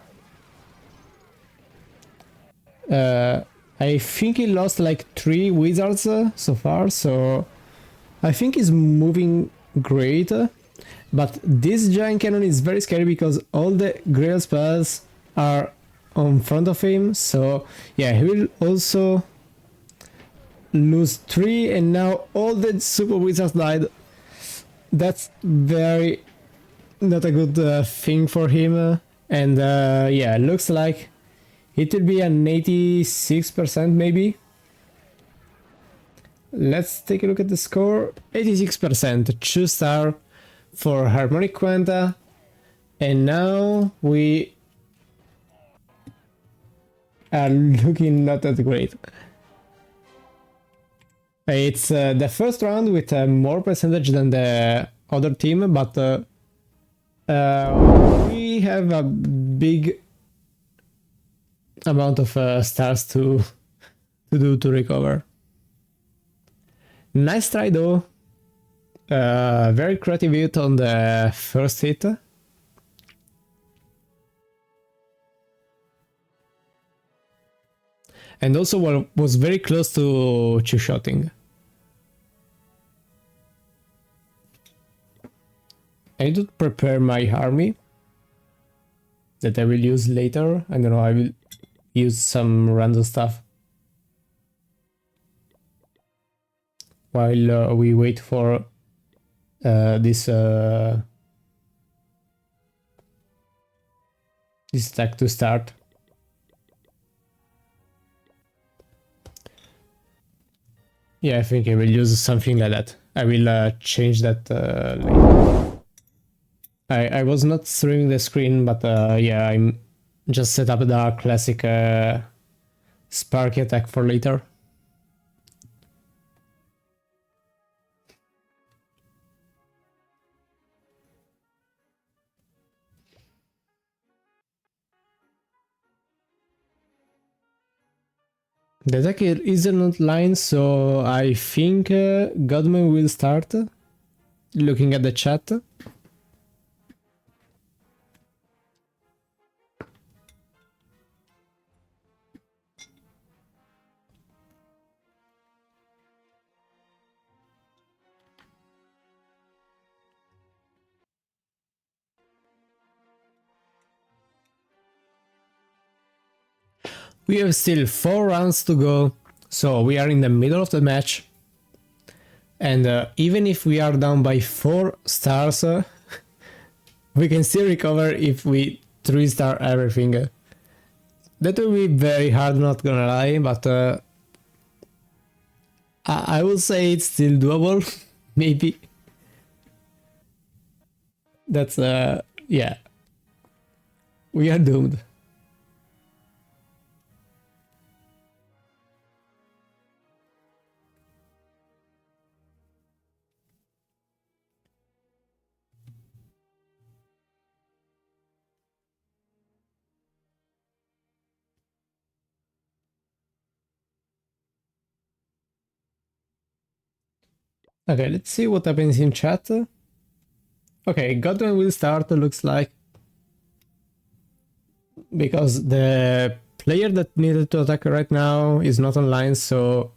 I think he lost like 3 wizards so far, so I think he's moving great. But this giant cannon is very scary because all the grail spells are on front of him, so yeah, he will also lose 3, and now all the super wizards died. That's very not a good thing for him, and yeah, looks like it will be an 86% maybe. Let's take a look at the score. 86%, 2-star for Harmonic Quanta, and now we are looking not that great. It's the first round with more percentage than the other team, but we have a big amount of stars to do to recover. Nice try though. Very creative hit on the first hit. And also was very close to two-shotting. I need to prepare my army that I will use later. I don't know, I will use some random stuff while we wait for this attack to start. Yeah, I think I will use something like that. I will change that later. I was not streaming the screen, but yeah, I'm just set up the classic Sparky attack for later. The attack is not line, so I think Godman will start. Looking at the chat. We have still 4 rounds to go, so we are in the middle of the match. And even if we are down by 4 stars, we can still recover if we 3-star everything. That will be very hard, not gonna lie, but I will say it's still doable, maybe. That's, yeah. We are doomed. Okay, let's see what happens in chat. Okay, Godwin will start, looks like. Because the player that needed to attack right now is not online, so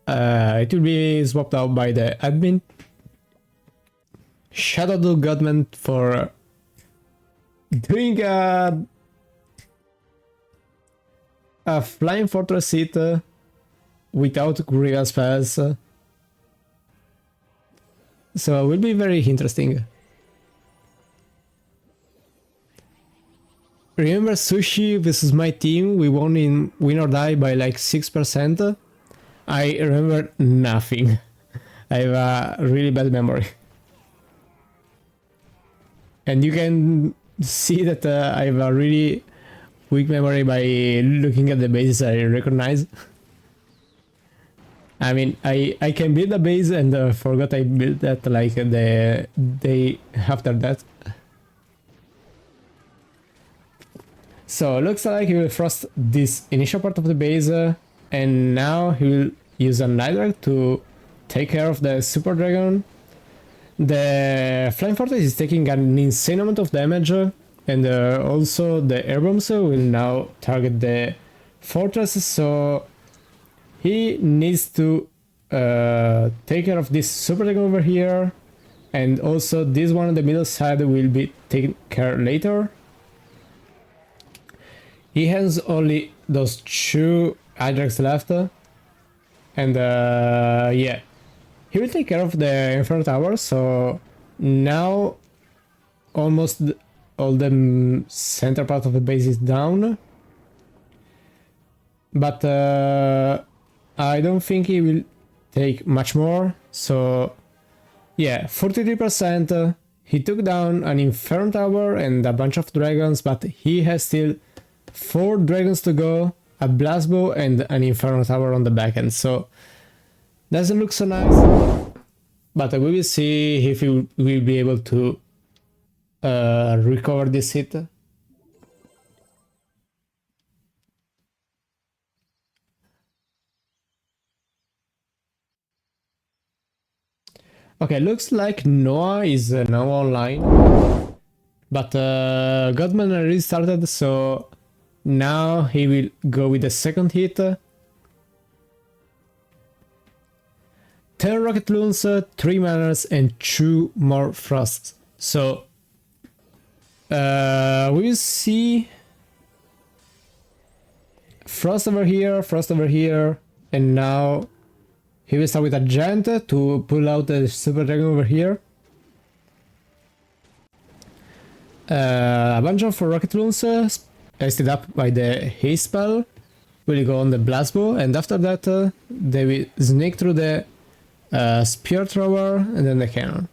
it will be swapped out by the admin. Shout out to Godman for doing a Flying Fortress hit without Grievous spells. So it will be very interesting. Remember Sushi versus my team? We won in Win or Die by like 6%. I remember nothing. I have a really bad memory. And you can see that I have a really weak memory by looking at the bases I recognize. I mean, I can build a base and forgot I built that like the day after that. So looks like he will frost this initial part of the base, and now he will use a Nidra to take care of the Super Dragon. The Flying Fortress is taking an insane amount of damage, and also the air bombs will now target the fortress, so he needs to take care of this Super Dragon over here, and also this one on the middle side will be taken care later. He has only those 2 Hydrax left, and yeah, he will take care of the Inferno Tower, so now almost all the center part of the base is down. But I don't think he will take much more, so yeah, 43%. He took down an Inferno Tower and a bunch of dragons, but he has still 4 dragons to go, a Blast Bow and an Inferno Tower on the back end, so doesn't look so nice. But we will see if he will be able to recover this hit. Okay, looks like Noah is now online, but Godman already started, so now he will go with the second hit. 10 rocket loons, 3 manners, and 2 more frosts. So we will see frost over here, and now he will start with a giant to pull out the Super Dragon over here. A bunch of rocket loons tested up by the haste spell will go on the blast bow, and after that they will sneak through the spear thrower and then the cannon.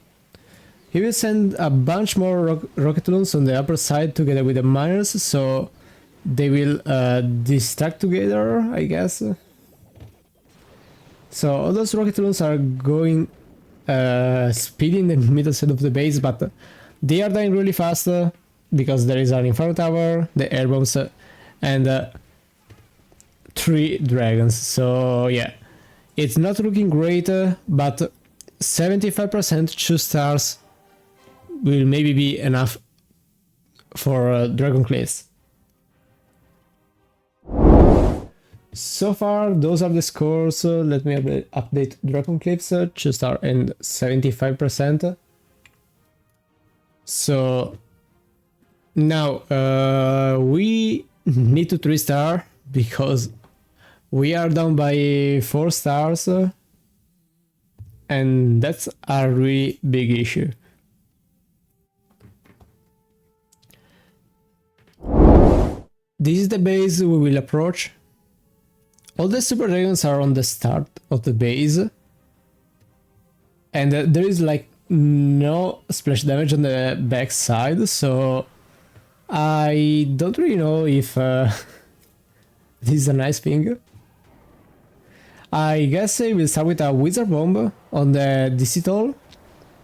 He will send a bunch more rocket loons on the upper side together with the miners, so they will distract together, I guess. So all those rocket loons are going speeding the middle side of the base, but they are dying really fast because there is an Inferno Tower, the air bombs, and 3 dragons. So yeah, it's not looking great, but 75% 2 stars will maybe be enough for Dragon Clays. So far, those are the scores. Let me update Dragon Clips, 2 star and 75%. So now we need to 3 star because we are down by 4 stars, and that's a really big issue. This is the base we will approach. All the Super Dragons are on the start of the base, and there is like no splash damage on the back side, so I don't really know if this is a nice thing. I guess I will start with a Wizard Bomb on the DC Toll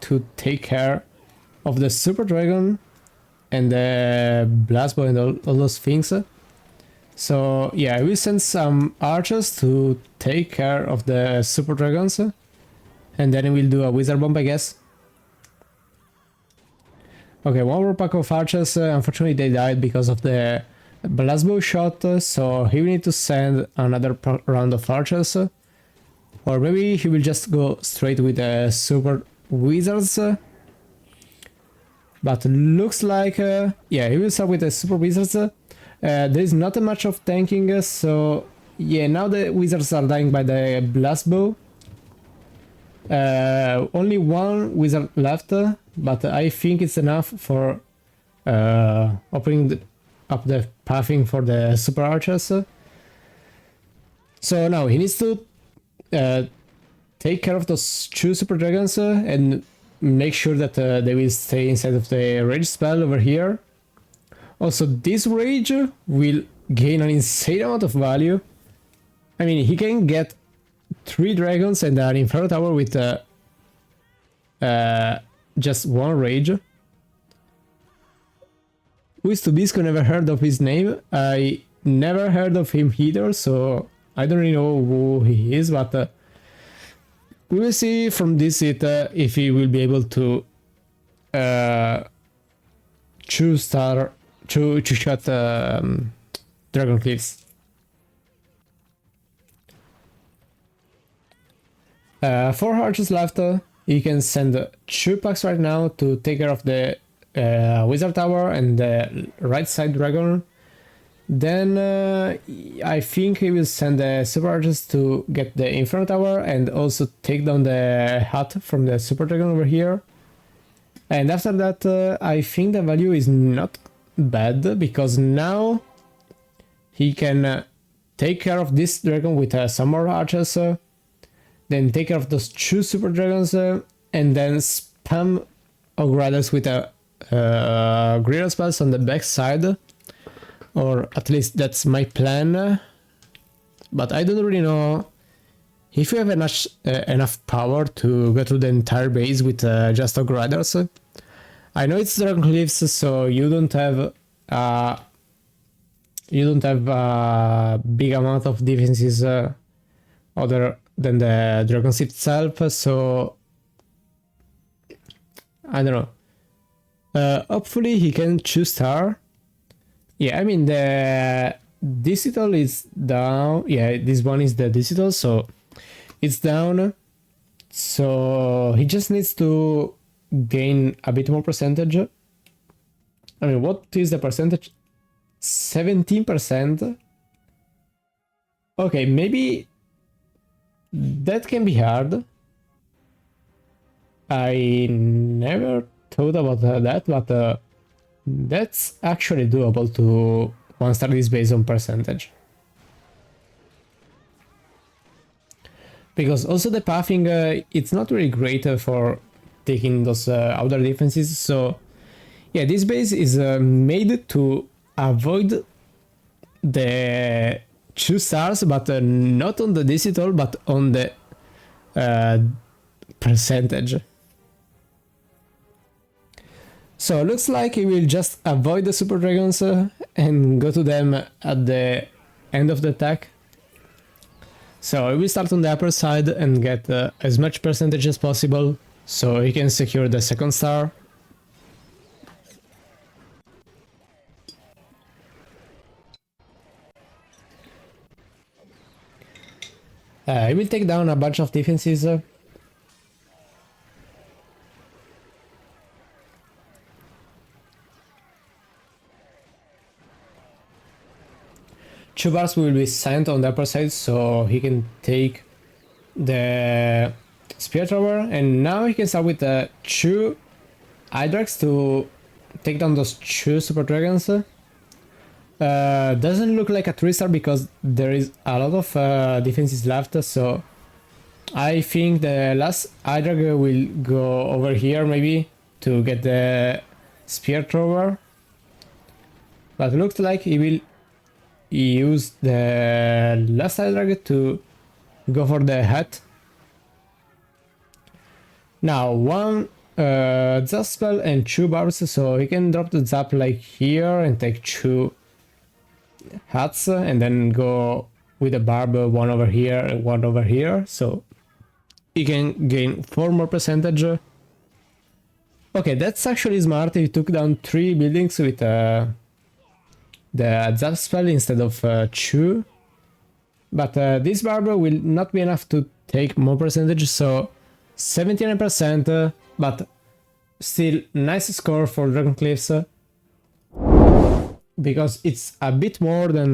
to take care of the Super Dragon and the Blast Bow and all those things. So yeah, I will send some archers to take care of the Super Dragons, and then we'll do a Wizard Bomb, I guess. Okay, 1 more pack of archers, unfortunately they died because of the Blast Bow shot, so he will need to send another round of archers. Or maybe he will just go straight with the Super Wizards. But looks like, yeah, he will start with the Super Wizards. There is not much of tanking, so yeah, now the wizards are dying by the blast bow. Only 1 wizard left, but I think it's enough for opening up the pathing for the super archers. So now he needs to take care of those 2 super dragons and make sure that they will stay inside of the rage spell over here. Also, this rage will gain an insane amount of value. I mean, he can get 3 dragons and an Inferno Tower with just 1 rage. Who is Tubisco? Never heard of his name. I never heard of him either, so I don't really know who he is, but we will see from this hit if he will be able to shot Dragon Cliffs. 4 archers left. You can send 2 packs right now to take care of the Wizard Tower and the right side dragon. Then I think he will send the Super Archers to get the Inferno Tower and also take down the hut from the Super Dragon over here. And after that, I think the value is not bad, because now he can take care of this dragon with some more archers, then take care of those 2 Super Dragons, and then spam Ograders with a Greater Spells on the back side. Or at least that's my plan, but I don't really know if you have enough power to go through the entire base with just Ograders. I know it's Dragon Cliffs, so you don't have a big amount of defenses other than the Dragon itself, so I don't know. Hopefully he can choose star. Yeah, I mean the digital is down. Yeah, this one is the digital, so it's down. So he just needs to gain a bit more percentage. I mean, what is the percentage? 17%. Okay, maybe that can be hard. I never thought about that, but that's actually doable to one-star this based on percentage. Because also the pathing, it's not really great for taking those outer defenses, so yeah, this base is made to avoid the 2 stars, but not on the digital, but on the percentage. So looks like he will just avoid the Super Dragons and go to them at the end of the attack. So he will start on the upper side and get as much percentage as possible, so he can secure the 2nd star. He will take down a bunch of defenses. 2 bars will be sent on the upper side, so he can take the Spear Tower, and now he can start with the 2 Hydrax to take down those 2 Super Dragons. Doesn't look like a 3-star because there is a lot of defenses left, so I think the last Hydrax will go over here maybe to get the Spear Tower, but looks like he will use the last Hydrax to go for the hat. Now 1 Zap spell and 2 barbs, so he can drop the Zap like here and take 2 hats and then go with a barb, 1 over here and 1 over here, so he can gain 4 more percentage. Okay, that's actually smart. He took down 3 buildings with the Zap spell instead of 2, but this barb will not be enough to take more percentage, so 79%, but still nice score for Dragon Cliffs, because it's a bit more than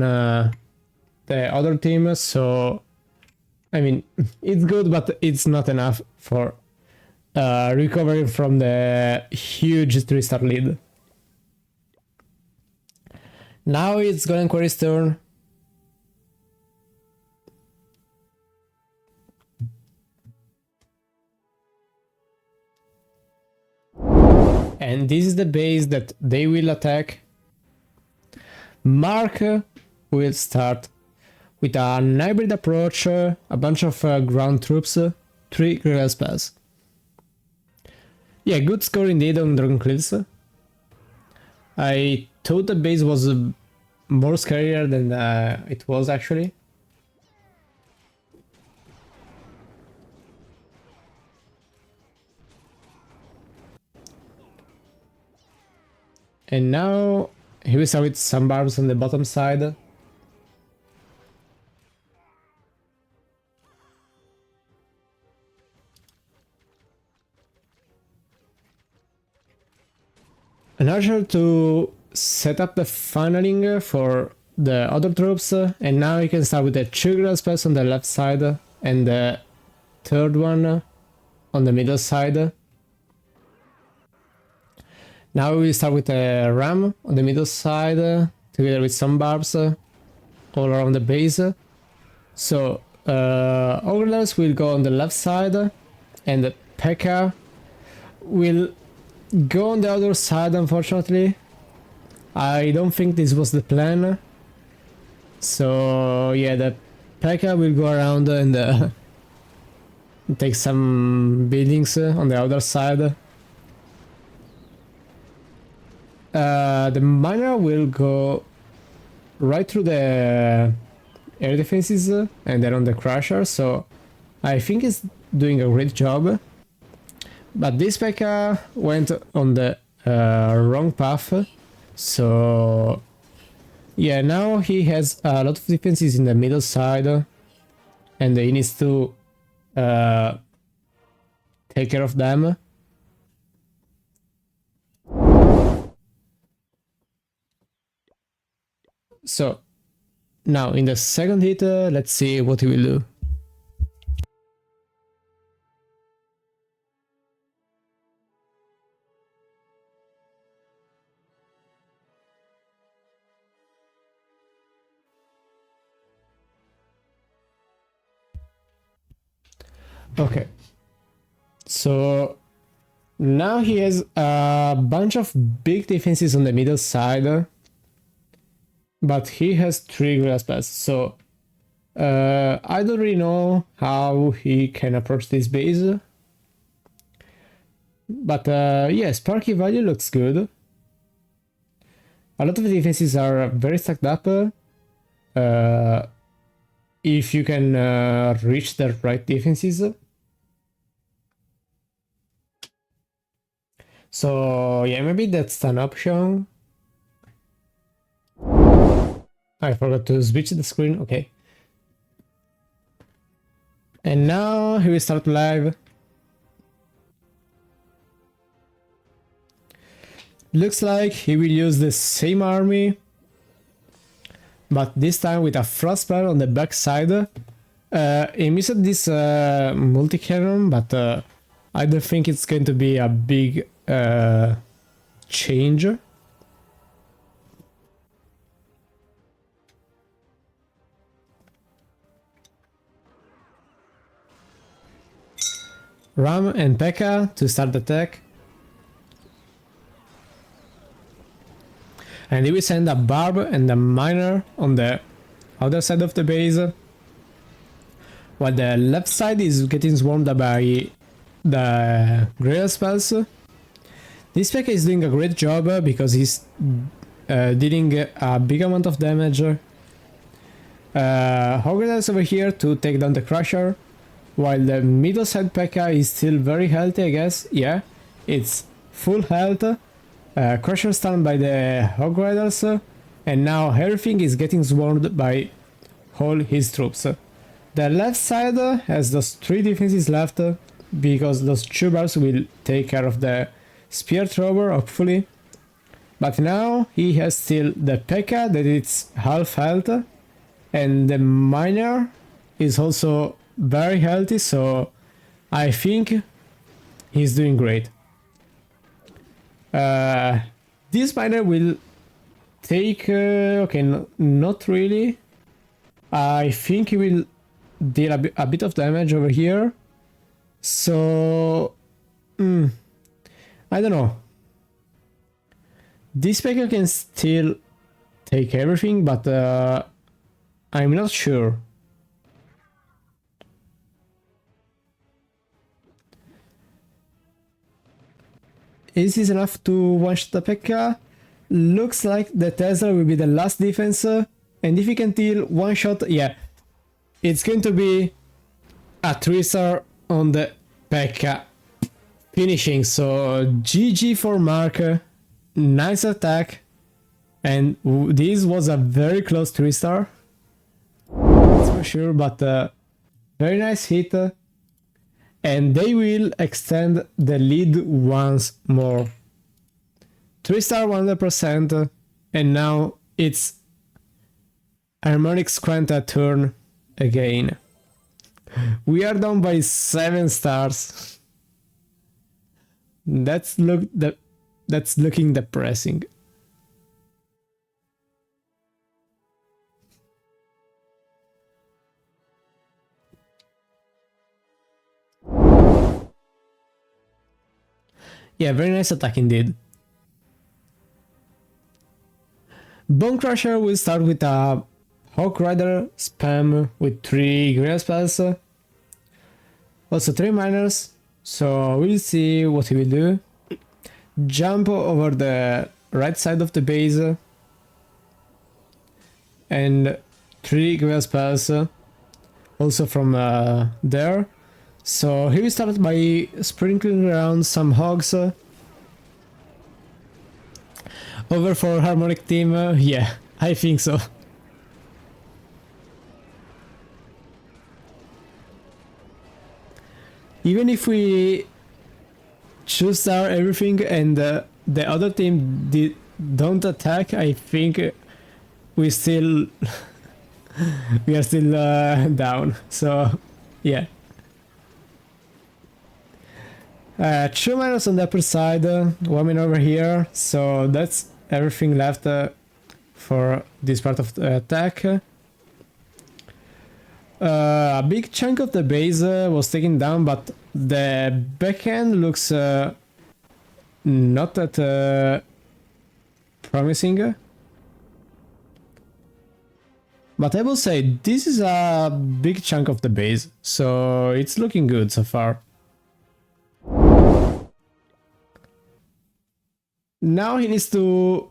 the other team, so I mean, it's good, but it's not enough for recovering from the huge 3-star lead. Now it's Golden Quarry's turn. And this is the base that they will attack. Mark will start with an hybrid approach, a bunch of ground troops, 3 Gravel spells. Yeah, good score indeed on Dragon Cliffs. I thought the base was more scarier than it was actually. And now here we start with some barbs on the bottom side. An archer to set up the funneling for the other troops, and now you can start with the 2 gravel spells on the left side and the third one on the middle side. Now we start with a ram on the middle side together with some barbs all around the base. So Ogres will go on the left side and the P.E.K.K.A. will go on the other side, unfortunately. I don't think this was the plan. So yeah, the P.E.K.K.A. will go around and take some buildings on the other side. The miner will go right through the air defenses and then on the crusher, so I think he's doing a great job. But this P.E.K.K.A. went on the wrong path, so yeah, now he has a lot of defenses in the middle side and he needs to take care of them. So now in the second hit, let's see what he will do. Okay, so now he has a bunch of big defenses on the middle side, but he has 3 gravel spells, so I don't really know how he can approach this base. But yeah, Sparky value looks good. A lot of the defenses are very stacked up. If you can reach the right defenses. So yeah, maybe that's an option. I forgot to switch the screen, okay. And now he will start live. Looks like he will use the same army, but this time with a frost spell on the back side. He missed this multi-cannon, but I don't think it's going to be a big change. Ram and P.E.K.K.A. to start the attack. And he will send a barb and a miner on the other side of the base, while the left side is getting swarmed by the gravel spells. This P.E.K.K.A. is doing a great job because he's dealing a big amount of damage. Hogwarts over here to take down the crusher, while the middle side P.E.K.K.A. is still very healthy, I guess. Yeah, it's full health. Crusher stunned by the Hog Riders, and now everything is getting swarmed by all his troops. The left side has those 3 defenses left, because those 2 bars will take care of the spear thrower, hopefully. But now he has still the P.E.K.K.A. that it's half health, and the miner is also very healthy, so I think he's doing great. This miner will take... okay, no, not really. I think he will deal a bit of damage over here. So... I don't know. This P.E.K.K.A. can still take everything, but I'm not sure. Is this enough to one-shot the P.E.K.K.A? Looks like the Tesla will be the last defense, and if he can deal one shot, yeah, it's going to be a 3-star on the P.E.K.K.A finishing. So GG for Mark, nice attack, and this was a very close 3-star, that's for sure, but very nice hit, and they will extend the lead once more. 3-star 100%, and now it's Harmonic Quanta turn again. We are down by 7 stars. That's looking depressing. Yeah, very nice attack indeed. Bone Crusher will start with a Hawk Rider spam with 3 green spells, also 3 minors, so we'll see what he will do. Jump over the right side of the base, and 3 green spells also from there. So he will start by sprinkling around some hogs. Over for Harmonic team, yeah, I think so. Even if we choose our everything and the other team don't attack, I think we still we are still down. So yeah. 2 minus on the upper side, 1 min over here, so that's everything left for this part of the attack. A big chunk of the base was taken down, but the backhand looks not that promising. But I will say this is a big chunk of the base, so it's looking good so far. Now he needs to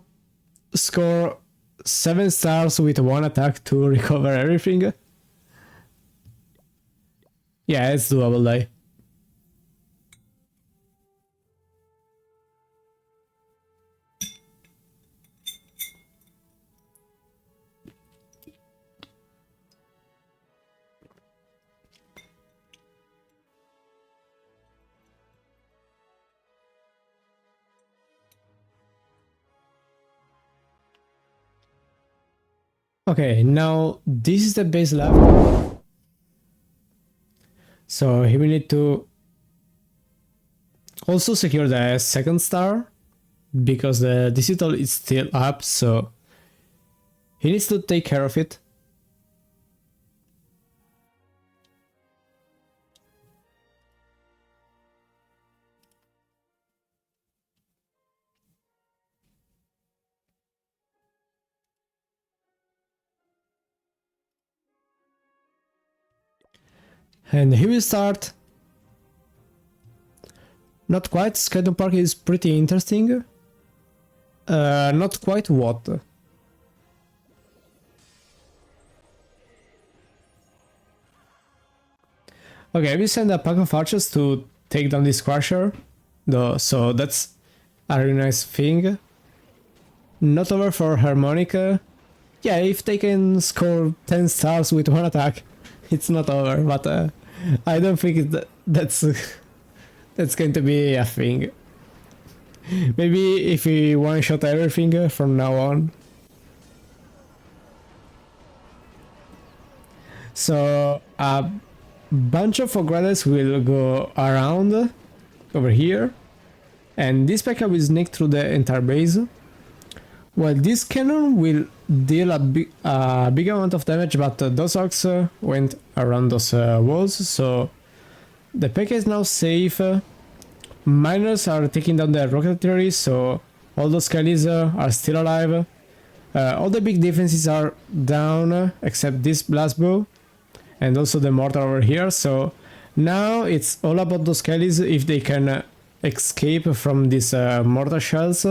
score 7 stars with 1 attack to recover everything. Yeah, it's doable though. Okay, now this is the base left. So he will need to also secure the 2nd star, because the digital is still up, so he needs to take care of it. And he will start. Not quite, Skeleton Park is pretty interesting. Not quite what? Okay, we send a pack of archers to take down this Crusher, though, so that's a really nice thing. Not over for Harmonica. Yeah, if they can score 10 stars with 1 attack, it's not over, but I don't think that's going to be a thing. Maybe if we one-shot everything from now on. So a bunch of Ogredes will go around over here, and this P.E.K.K.A will sneak through the entire base. Well, this cannon will deal a big amount of damage, but those orcs went around those walls, so the P.E.K.K.A is now safe. Miners are taking down the rocketry, so all those Kellys are still alive. All the big defenses are down except this blast bow and also the mortar over here. So now it's all about those skellies if they can escape from these mortar shells.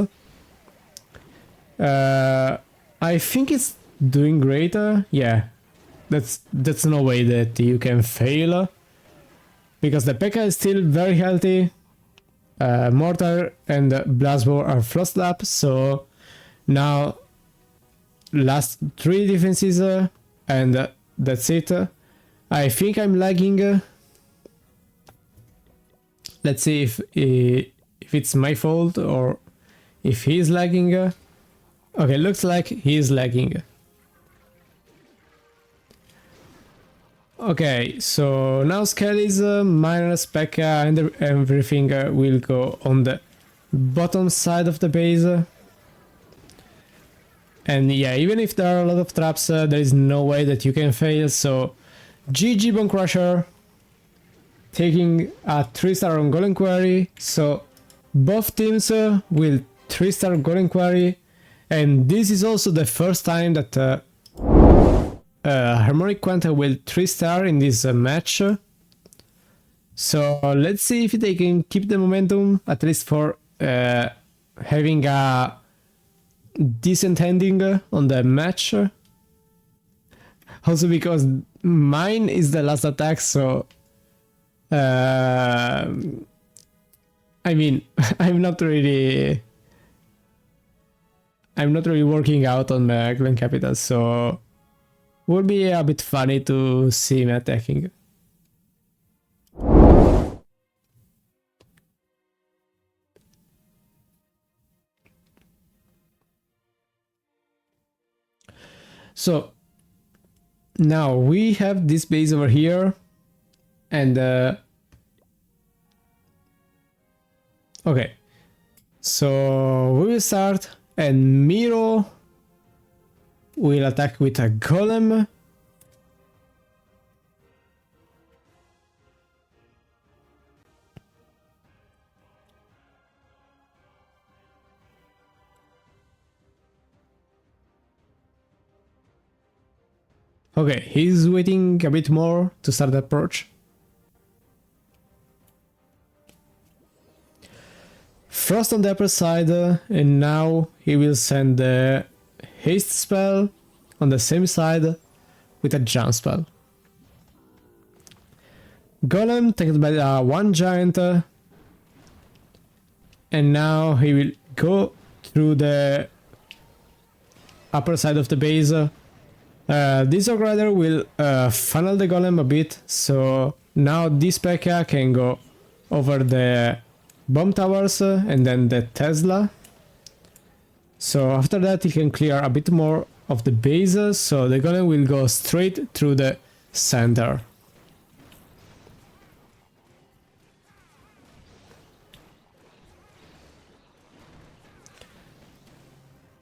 I think it's doing great. Yeah, that's no way that you can fail because the P.E.K.K.A. is still very healthy. Mortar and blast bow are frost up, so now last 3 defenses and that's it. I think I'm lagging. Let's see if it's my fault or if he's lagging. Okay, looks like he's lagging. Okay, so now Skellies minus P.E.K.K.A. and everything will go on the bottom side of the base. And yeah, even if there are a lot of traps, there is no way that you can fail, so GG Bone Crusher, taking a 3-star on Golem Quarry, so both teams will 3-star Golem Quarry, and this is also the first time that Harmonic Quanta will 3-star in this match. So let's see if they can keep the momentum, at least for having a decent ending on the match. Also because mine is the last attack, so I mean I'm not really working out on Glen Capital, so would be a bit funny to see him attacking. So now we have this base over here, and okay, so we will start, and Miro will attack with a golem. Okay, he's waiting a bit more to start the approach. Frost on the upper side, and now he will send the haste spell on the same side with a jump spell. Golem taken by one giant, and now he will go through the upper side of the base. This Orc Rider will funnel the golem a bit, so now this P.E.K.K.A. can go over the bomb towers and then the Tesla. So after that he can clear a bit more of the base, so the golem will go straight through the center.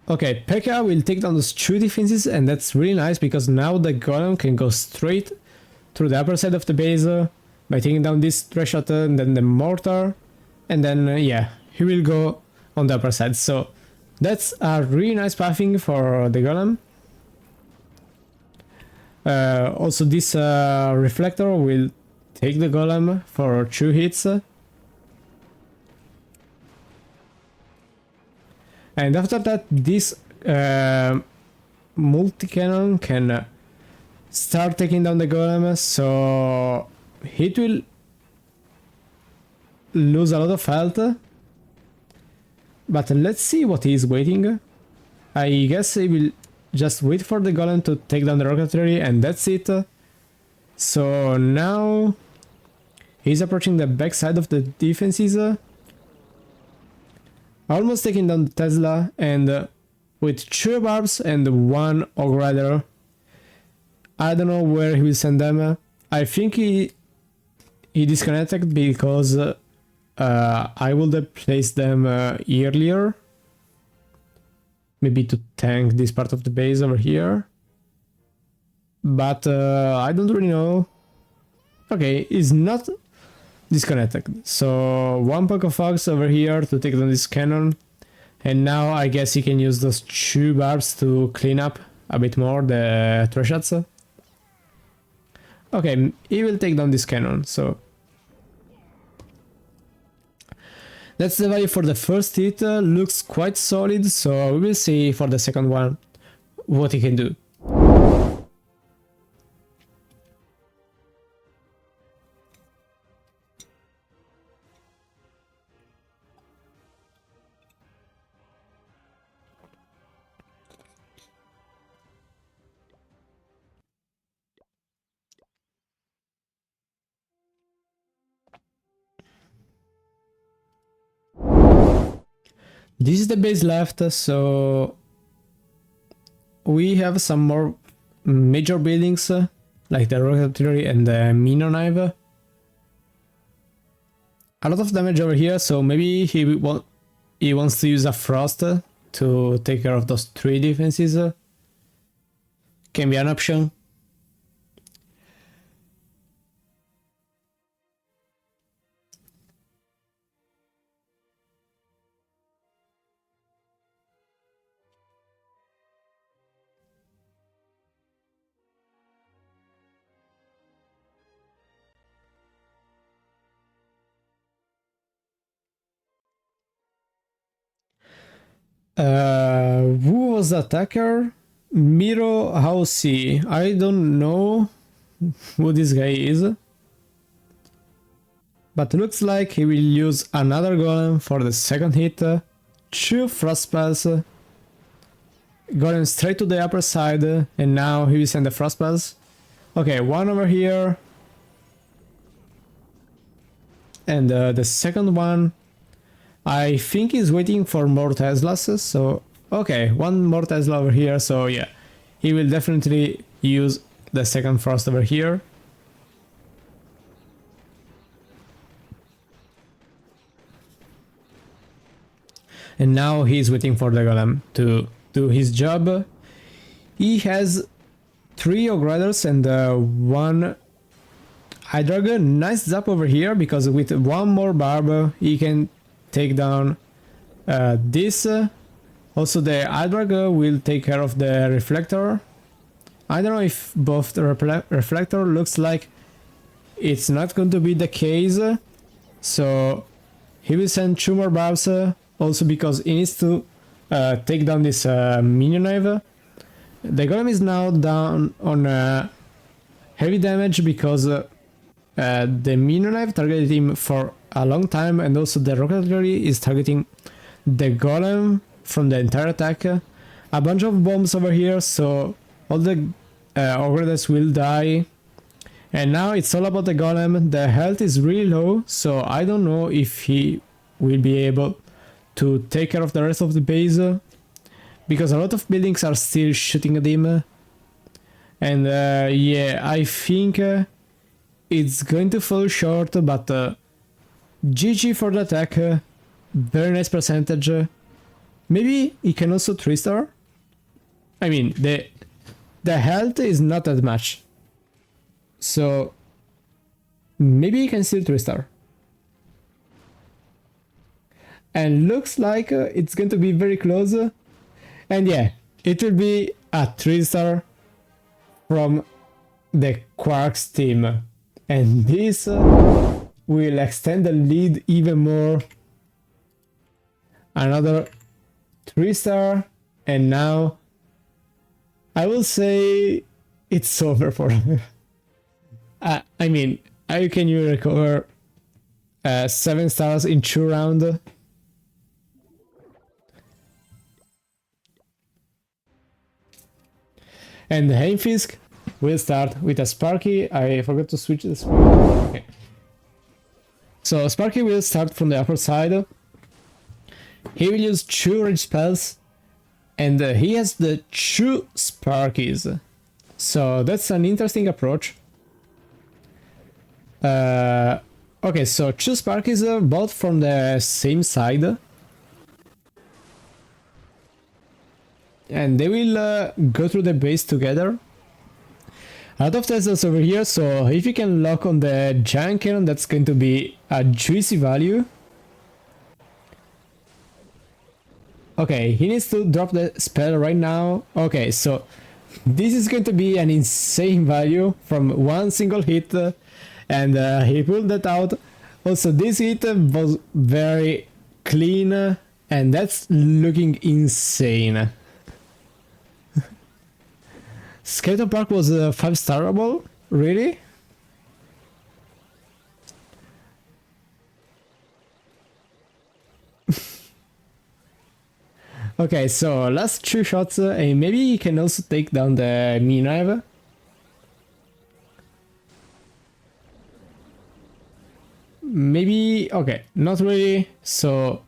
Okay, P.E.K.K.A. will take down those 2 defenses, and that's really nice because now the golem can go straight through the upper side of the base by taking down this threshold and then the mortar, and then yeah, he will go on the upper side. So that's a really nice pathing for the golem. Also this reflector will take the golem for 2 hits. And after that, this multi-cannon can start taking down the golem, so it will lose a lot of health. But let's see what he is waiting. I guess he will just wait for the golem to take down the rocket artillery, and that's it. So now he's approaching the backside of the defenses. Almost taking down the Tesla, and with 2 barbs and 1 Orc Rider. I don't know where he will send them. I think he disconnected because I would have placed them earlier. Maybe to tank this part of the base over here. But I don't really know. Okay, he's not disconnected. So 1 pack of fogs over here to take down this cannon. And now I guess he can use those 2 barbs to clean up a bit more the trash shots. Okay, he will take down this cannon, so... That's the value for the first hit, looks quite solid, so we will see for the second one what he can do. This is the base left, so we have some more major buildings, like the rocket artillery and the minion knife. A lot of damage over here, so maybe he wants to use a frost to take care of those 3 defenses. Can be an option. Who was the attacker? Miro Hausi. I don't know who this guy is. But looks like he will use another golem for the second hit. 2 frost spells. Golem straight to the upper side. And now he will send the frost spells. Okay, 1 over here. And the second one, I think he's waiting for more Teslas, so... Okay, 1 more Tesla over here, so yeah. He will definitely use the second frost over here. And now he's waiting for the golem to do his job. He has 3 Ogriders and 1 Hydra. Nice zap over here, because with 1 more barb he can take down this. Also the Hydra will take care of the reflector. I don't know if both the reflector, looks like it's not going to be the case. So he will send 2 more barbs, also because he needs to take down this minion knife. The golem is now down on heavy damage because the minion knife targeted him for a long time, and also the rocket artillery is targeting the golem from the entire attack. A bunch of bombs over here, so all the Ogreders will die. And now it's all about the golem. The health is really low, so I don't know if he will be able to take care of the rest of the base, because a lot of buildings are still shooting at him. And yeah, I think it's going to fall short, but GG for the attack. Very nice percentage. Maybe he can also 3-star. I mean, the health is not that much, so maybe he can still 3-star. And looks like it's going to be very close. And yeah, it will be a 3-star from the Quarks team. And this will extend the lead even more. Another 3-star, and now I will say it's over for him. I mean, how can you recover 7 stars in 2 rounds? And the Heimfisk will start with a Sparky. I forgot to switch the screen. Okay. So Sparky will start from the upper side. He will use 2 rage spells, and he has the 2 Sparkies. So that's an interesting approach. Okay, so 2 Sparkies, both from the same side. And they will go through the base together. A lot of Teslas over here, so if you can lock on the giant cannon, that's going to be a juicy value. Okay, he needs to drop the spell right now. Okay, so this is going to be an insane value from one single hit, and he pulled that out. Also, this hit was very clean, and that's looking insane. Skeleton Park was 5-starable? Really? Okay, so last 2 shots, and maybe he can also take down the mini knife. Maybe, okay, not really. So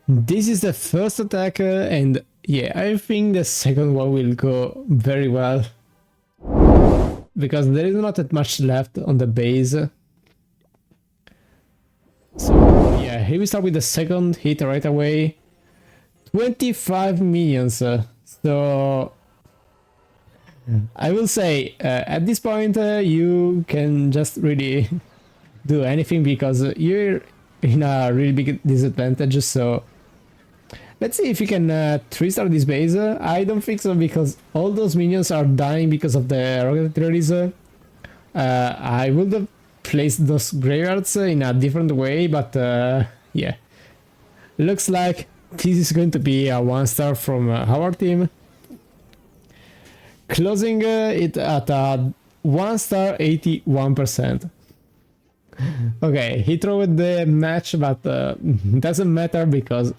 this is the first attack, and yeah, I think the second one will go very well. Because there is not that much left on the base. So yeah, here we start with the second hit right away. 25 minions. So I will say at this point you can just really do anything because you're in a really big disadvantage. So let's see if you can 3-star this base. I don't think so because all those minions are dying because of the rocket release. I would have placed those graveyards in a different way, but yeah. Looks like this is going to be a 1-star from our team. Closing it at a 1-star 81%. Okay, he threw the match, but doesn't matter because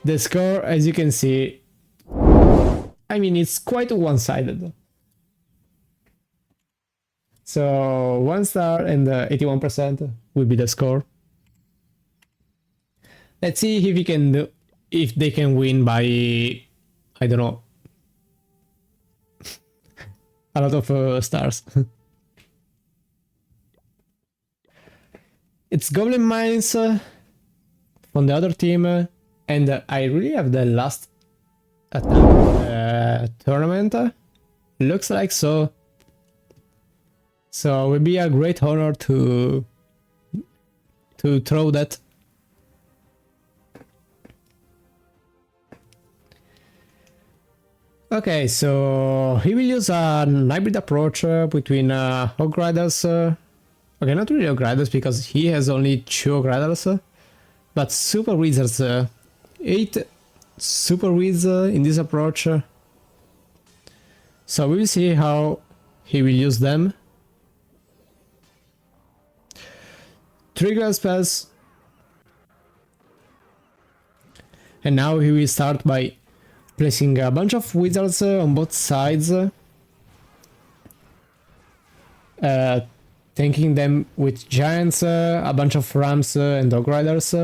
the score, as you can see, I mean, it's quite one-sided. So 1-star and 81% will be the score. Let's see if we can do, if they can win by, I don't know, a lot of stars. It's Goblin Mines from the other team, and I really have the last tournament. Looks like so. So it would be a great honor to throw that. Okay, so he will use a hybrid approach between Hog Riders. Okay, not really Hog Riders because he has only 2 Hog Riders, but Super Wizards. 8 Super Wizards in this approach. So we will see how he will use them. 3 glass spells. And now he will start by placing a bunch of wizards on both sides. Tanking them with giants, a bunch of rams and dog riders.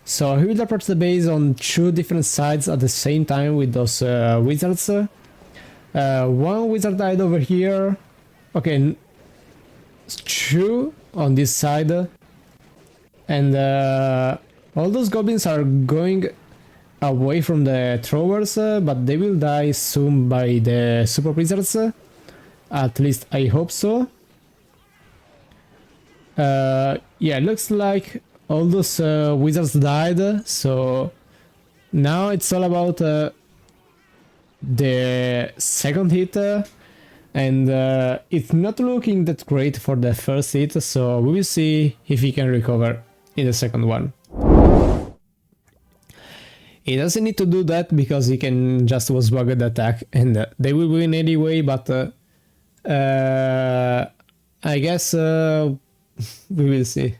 So he will approach the base on 2 different sides at the same time with those wizards. One wizard died over here. Okay, 2 on this side. And all those goblins are going away from the throwers, but they will die soon by the super wizards. At least I hope so. Yeah, looks like all those wizards died, so now it's all about the second hit, and it's not looking that great for the first hit, so we will see if he can recover in the second one. He doesn't need to do that because he can just swag the attack and they will win anyway, but I guess we will see.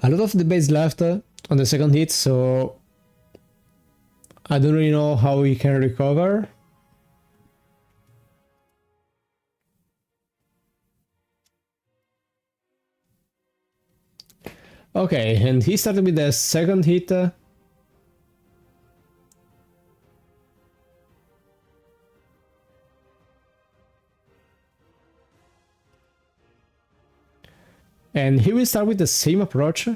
A lot of the base left on the second hit, so I don't really know how he can recover. Okay, and he started with the second hit. And he will start with the same approach.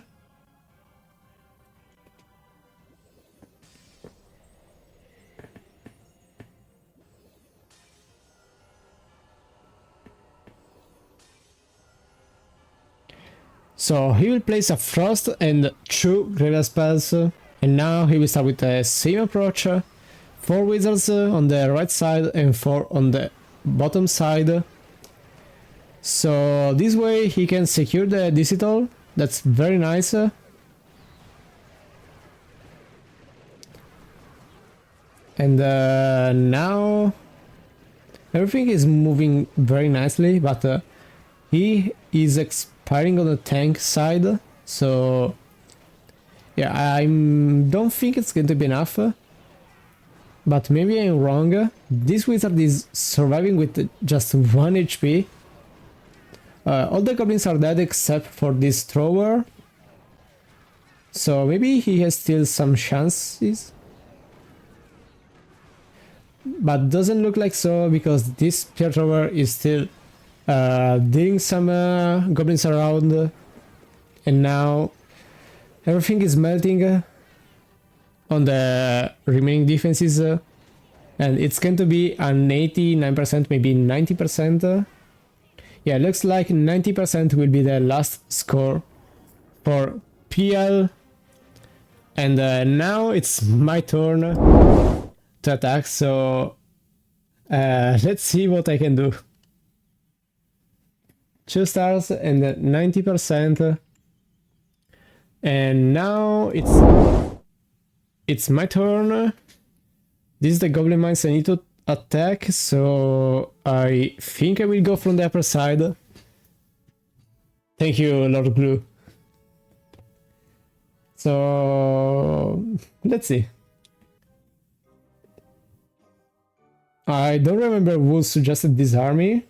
So he will place a Frost and 2 Graveyard spells, and now he will start with the same approach. 4 Wizards on the right side and 4 on the bottom side. So this way he can secure the Digital. That's very nice. And now everything is moving very nicely, but he is expiring on the tank side, so yeah, I don't think it's going to be enough, but maybe I'm wrong. This wizard is surviving with just 1 HP. All the goblins are dead except for this thrower, so maybe he has still some chances. But doesn't look like so, because this spear thrower is still dealing some goblins around, and now everything is melting on the remaining defenses, and it's going to be an 89%, maybe 90%. Yeah, looks like 90% will be the last score for PL, and now it's my turn to attack, so let's see what I can do. 2 stars and 90%, and now it's my turn. This is the goblin mines I need to attack, so I think I will go from the upper side. Thank you, Lord Glue. So let's see. I don't remember who suggested this army.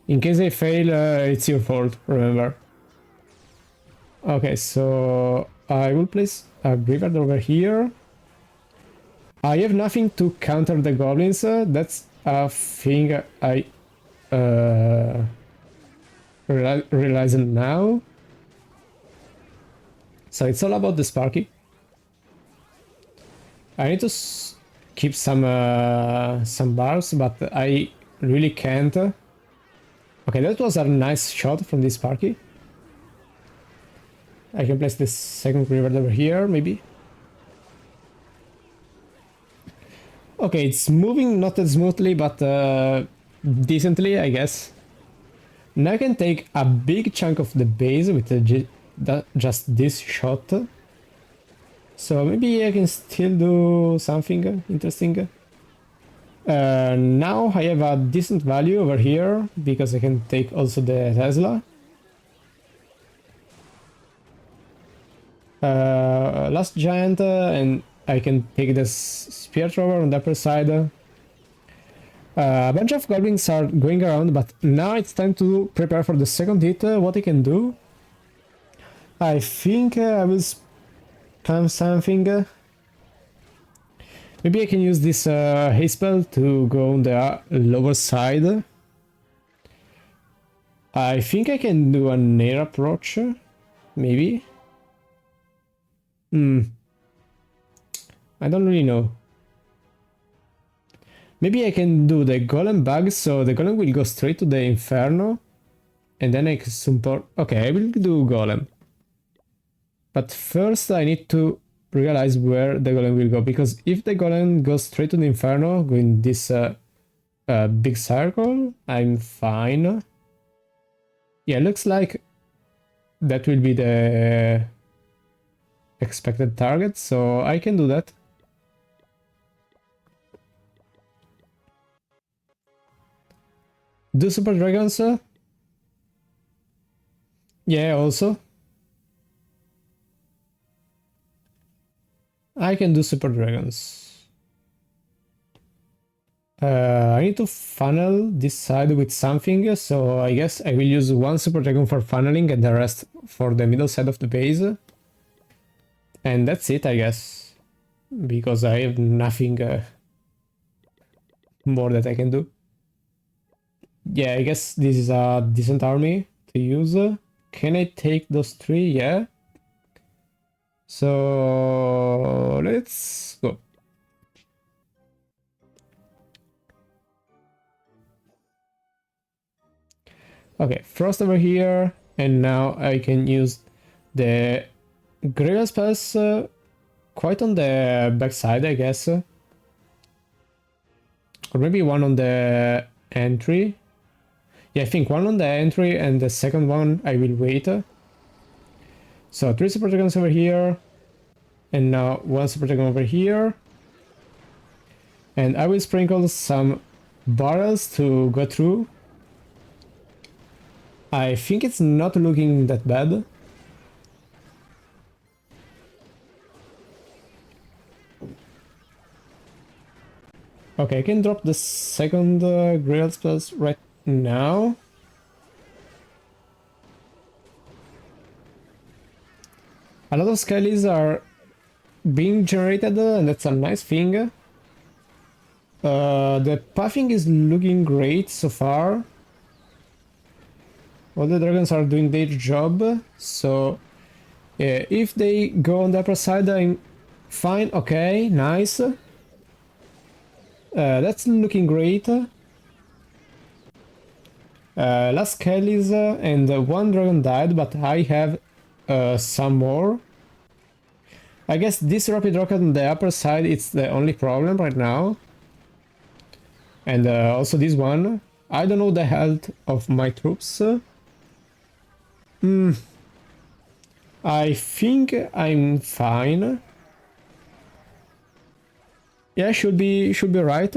In case I fail, it's your fault, remember. Okay, so I will place a graveyard over here. I have nothing to counter the goblins, that's a thing I realize now. So it's all about the Sparky. I need to keep some bars, but I really can't. Okay, that was a nice shot from this Sparky. I can place this second graveyard over here, maybe. Okay, it's moving not as smoothly, but decently, I guess. Now I can take a big chunk of the base with just this shot. So maybe I can still do something interesting. Now I have a decent value over here, because I can take also the Tesla. Last giant, and I can take this spear thrower on the upper side. A bunch of goblins are going around, but now it's time to prepare for the second hit. What I can do? I think I will spam something. Maybe I can use this haste spell to go on the lower side. I think I can do an air approach, maybe. I don't really know. Maybe I can do the golem bug, so the golem will go straight to the inferno, and then I can support. Okay, I will do golem. But first I need to realize where the golem will go, because if the golem goes straight to the inferno, going this big circle, I'm fine. Yeah, looks like that will be the expected target, so I can do that. Do super dragons? Yeah, also. I can do super dragons. I need to funnel this side with something, so I guess I will use 1 super dragon for funneling and the rest for the middle side of the base. And that's it, I guess, because I have nothing more that I can do. Yeah, I guess this is a decent army to use. Can I take those 3? Yeah. So let's go. Okay, Frost over here, and now I can use the Grievous Pass quite on the backside, I guess. Or maybe one on the entry. Yeah, I think one on the entry and the second one I will wait. So 3 Super Dragons over here. And now 1 Super Dragon over here. And I will sprinkle some barrels to go through. I think it's not looking that bad. Okay, I can drop the second Grail spells right now. A lot of Skylys are being generated, and that's a nice thing. The pathing is looking great so far. All the dragons are doing their job, so if they go on the upper side, I'm fine. Okay, nice. That's looking great. Last Kellys and one dragon died, but I have some more. I guess this rapid rocket on the upper side it's the only problem right now. And also this one. I don't know the health of my troops. I think I'm fine. Yeah, should be right.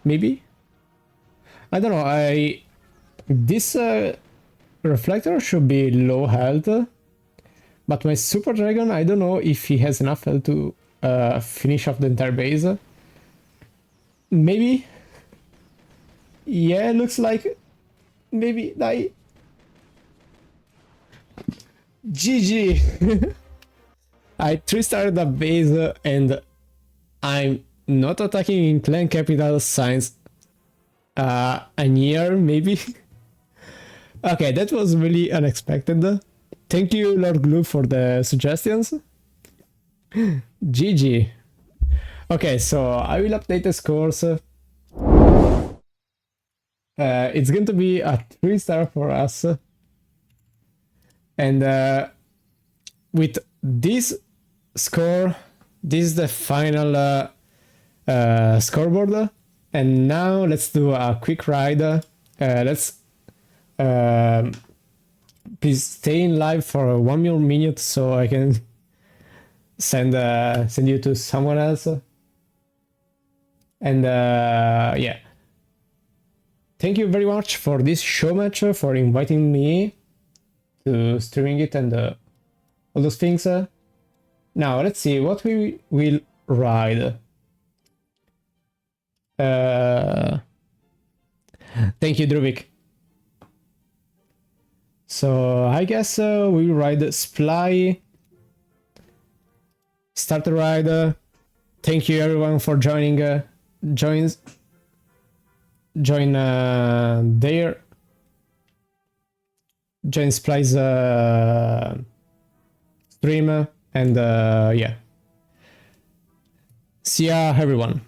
Maybe. I don't know. This reflector should be low health, but my Super Dragon, I don't know if he has enough health to finish off the entire base. Maybe. Yeah, looks like maybe die. GG. I 3-starred the base and I'm not attacking in clan capital since a year maybe. Okay, that was really unexpected. Thank you, Lord Glue, for the suggestions. GG. Okay, so I will update the scores. It's going to be a 3-star for us. And with this score, this is the final scoreboard. And now let's do a quick ride. Let's please stay in live for 1 more minute so I can send you to someone else. And yeah, thank you very much for this show match, for inviting me to streaming it and all those things. Now let's see what we will ride. Thank you, Druvik. So I guess we will ride Sply. Start the ride. Thank you everyone for joining. Join Sply's stream, and yeah. See ya, everyone.